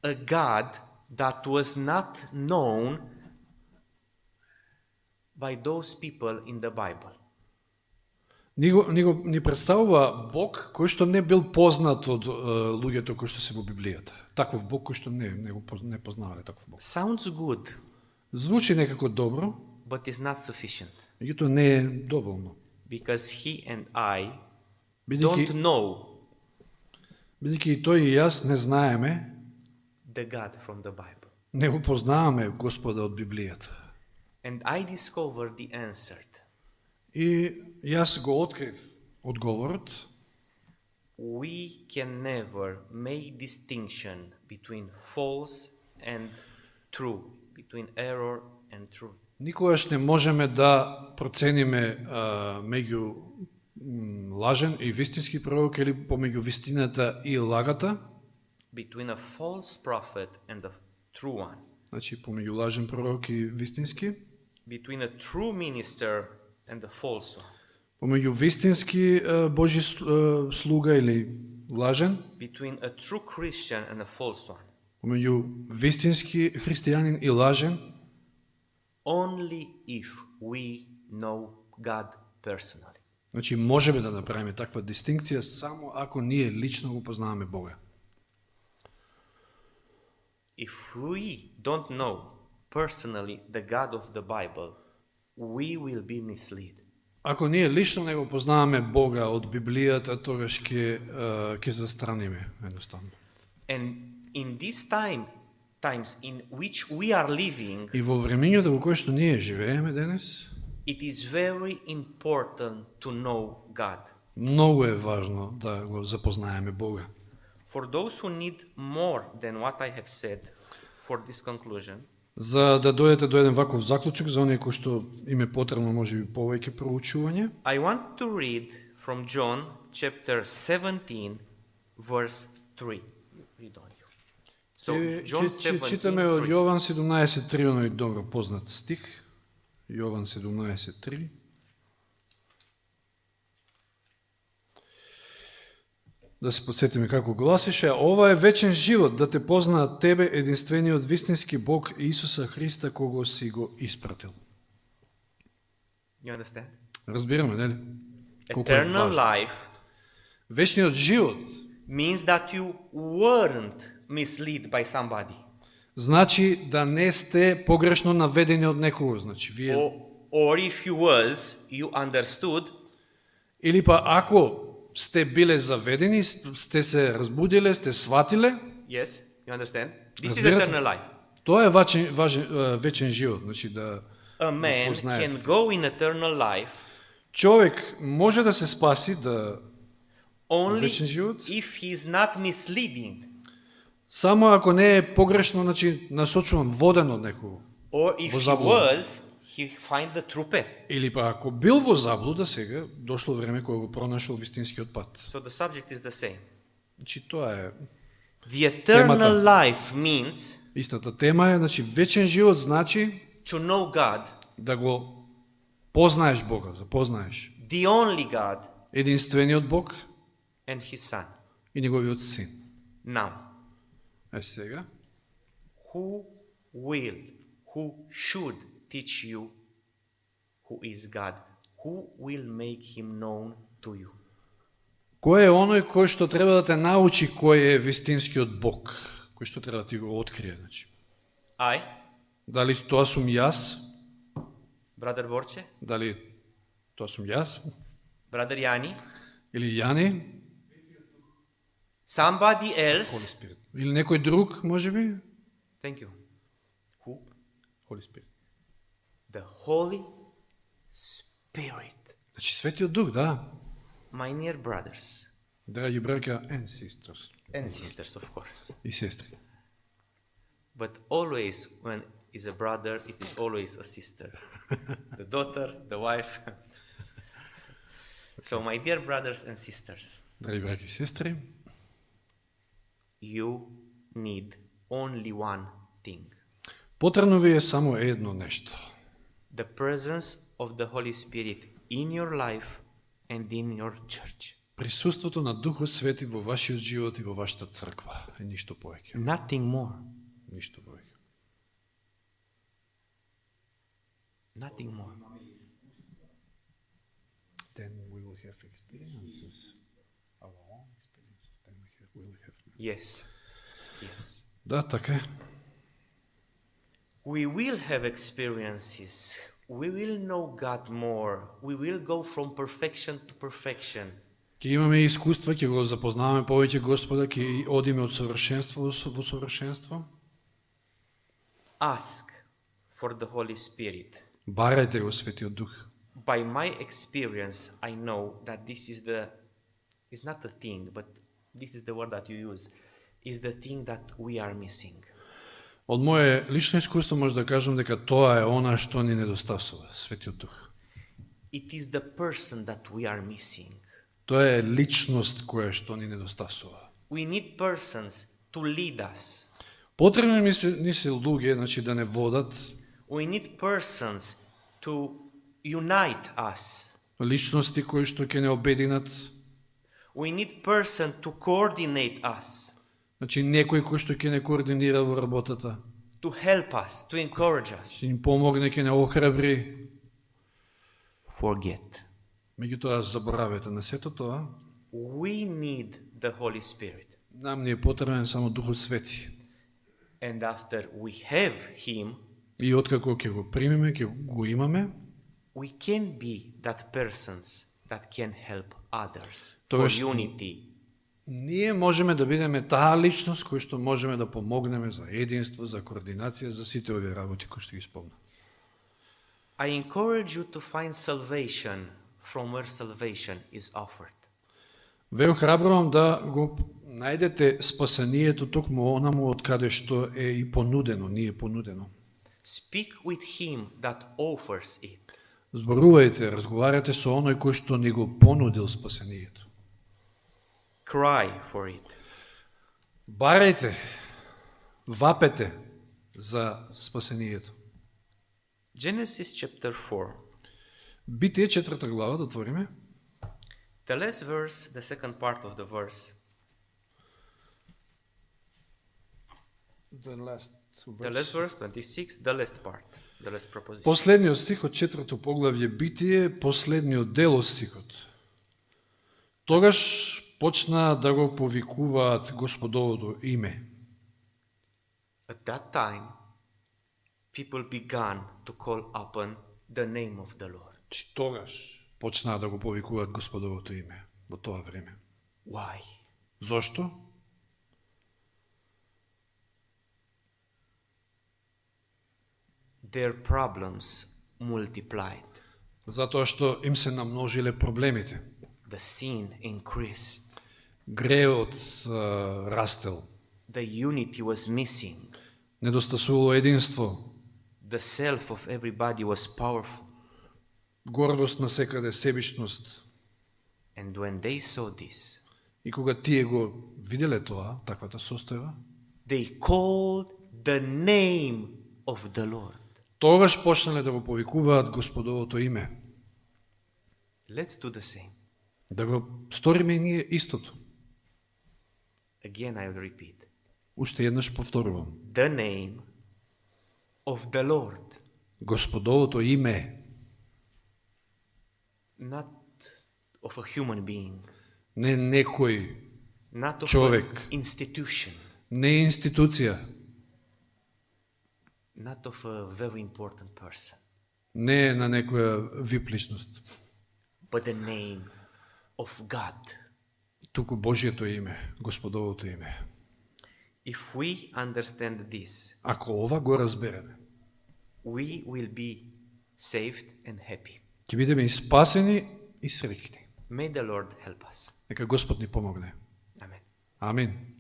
a God that was not known by those people in the Bible. Ни представува Бог кој што не бил познат од луѓето кои што се во Библијата. Таков Бог кој што не познавале таков Бог. Sounds good, Звучи некако добро, but is not sufficient меѓутоа не е доволно. because he and I Бидејќи don't know и тој и јас не знаеме, the God from the Bible. не го познаваме Господа од Библијата. And I discovered the answer. И јас го открив одговорот. We can never make distinction between false and true, between error and truth. Никогаш не можеме да процениме меѓу лажен и вистински пророк или помеѓу вистината и лагата, Between a false prophet and a true one. значи помеѓу лажен пророк и вистински, Between a true minister and a false one. помеѓу вистински Божи слуга или лажен, Between a true Christian and a false one. помеѓу вистински христијанин и лажен, Only if we know God personally. значи можеме да направиме таква дистинкција само ако ние лично го познаваме Бога. If we don't know personally the God of the Bible, we will be misled. Ако ние лично не го познаваме Бога од Библијата, тогаш ќе застраниме едноставно. And in this times in which we are living, И во времењето во кое што ние живееме денес, it is very important to know God. многу е важно да го запознаеме Бога. For those who need more than what I have said for this conclusion, За да дојдете до еден ваков заклучок, за оние кои што им е потребно можеби повеќе проучување, I want to read from John chapter 17, verse 3. Read on you. So, John ќе читаме од 17, Јован 17.3, оној добро познат стих. Јован 17.3. Да се подсетиме како гласише: ова е вечен живот, да те познаат тебе, единствениот вистински Бог и Исуса Христа, кого си го испратил. You understand? Разбираме, нели? Колку е Eternal важно. life Вечниот живот means that you weren't misled by somebody. значи да не сте погрешно наведени од некого, значи вие Or if you was, you understood, или па ако сте биле заведени, сте се разбудиле, сте сватиле, yes, you understand? This is Разбирате? eternal life. тоа е вечен живот, значи да A man познаете. can go in eternal life Човек може да се спаси, да only вечен живот, if he is not misleading, само ако не е погрешно, значи насочуван, воден од некого. or if Во he заблуда. was, he find the true path. Или па ако бил во заблуда, сега дошло време кога го пронашол вистинскиот пат. So the subject is the same. Значи тоа е The eternal life means истата тема е, значи вечен живот значи to know God, да го познаеш Бога, запознаеш the only God, единствениот Бог and His Son. и неговиот син. Now, Е сега, who should teach you who is God? Who will make Him known to you? кој е оној кој што треба да те научи кој е вистинскиот Бог, кој што треба да ти го открие, значи. I, Дали тоа сум јас? Brother Borche, Дали тоа сум јас? Brother Yani, Или Јани? somebody Holy else? Spirit. Или некој друг, можеби? Thank you. Who? Holy Spirit. The Holy Spirit. Значи Светиот Дух, да. My dear brothers Драги браќа and sisters. and sisters, of course. И сестри. But always, when is a brother, it is always a sister. The daughter, the wife. So, my dear brothers and sisters, Драги браќа и сестри, you need only one thing: потребно ви е само едно нешто. the presence of the Holy Spirit in your life and in your church. Присуството на Духот Свети во вашиот живот и во вашата црква. И ништо повеќе. Nothing more. Ништо повеќе. Nothing more. Then we will have experiences. Our own experiences. Then we will have... Yes. Yes. Да, така е. We will have experiences. We will know God more. We will go from perfection to perfection. Ќе имаме искуства, ќе го запознаваме повеќе Господа, ќе одиме од совршенство во совршенство. Ask for the Holy Spirit. Барајте го Светиот Дух. By my experience, I know that this is it's not a thing, but this is the word that you use, is the thing that we are missing. Од моје лично искуство може да кажам дека тоа е она што ни недостасува, Светиот Дух. It is the person that we are missing. Тоа е личност која што ни недостасува. We need persons to lead us. Потребни ни се луѓе, значи да не водат, We need persons to unite us. личности кои што ќе не обединат, We need person to coordinate us, значи некој кој што ќе не координира во работата, to help us, to encourage us. ќе ни помогне, ќе не охрабри. Forget. Меѓутоа заборавете на сето тоа. We need the Holy Spirit. Нам ни е потребен само Духот Свети. And after we have Him, И откако ќе го примеме, ќе го имаме, we can be that persons that can help others for Тоест, unity. ние можеме да бидеме таа личност која што можеме да помогнеме за единство, за координација, за сите овие работи кои што ги спомна. I encourage you to find salvation from where salvation is offered. Ве охрабрувам да го најдете спасението токму онаму од каде што е и понудено, ни е понудено. Speak with him that offers it. Зборувајте, разговарате со оној кој што ни го понудил спасението. Cry for it. Барајте, вапете за спасението. Genesis chapter 4. Битие 4 глава, да отвориме. The last verse, the second part of the verse. The last verse, 26, the last part, the last proposition. Последниот стих од 4 поглавје Битие, последниот дел од стихот. Тогаш почна да го повикуваат Господовото име. At that time, people began to call upon the name of the Lord. Тогаш почнаа да го повикуваат Господовото име во тоа време. Why? Зошто? Their problems multiplied. Затоа што им се намножиле проблемите. The sin increased. Греот растел. The unity was missing. Недостасувало единство. The self of everybody was powerful. Гордост на секаде, себичност. And when they saw this, И кога тие го виделе тоа, таквата состојба, they called the name of the Lord. Тогаш почнале да го повикуваат Господовото име. Let's do the same. Да го сториме и ние истото. Again, I will repeat. Уште еднаш повторувам. The name of the Lord. Господовото име. Not of a human being. Не некој Not of човек. an institution. Не институција. Not of a very important person. Не на некоја вип личност. But the name of God. Туку Божјето име, Господовото име. If we understand this, Ако ова го разбереме, we will be saved and happy. ќе бидеме и спасени и среќни. May the Lord help us. Нека Господ ни помогне. Amen. Амин.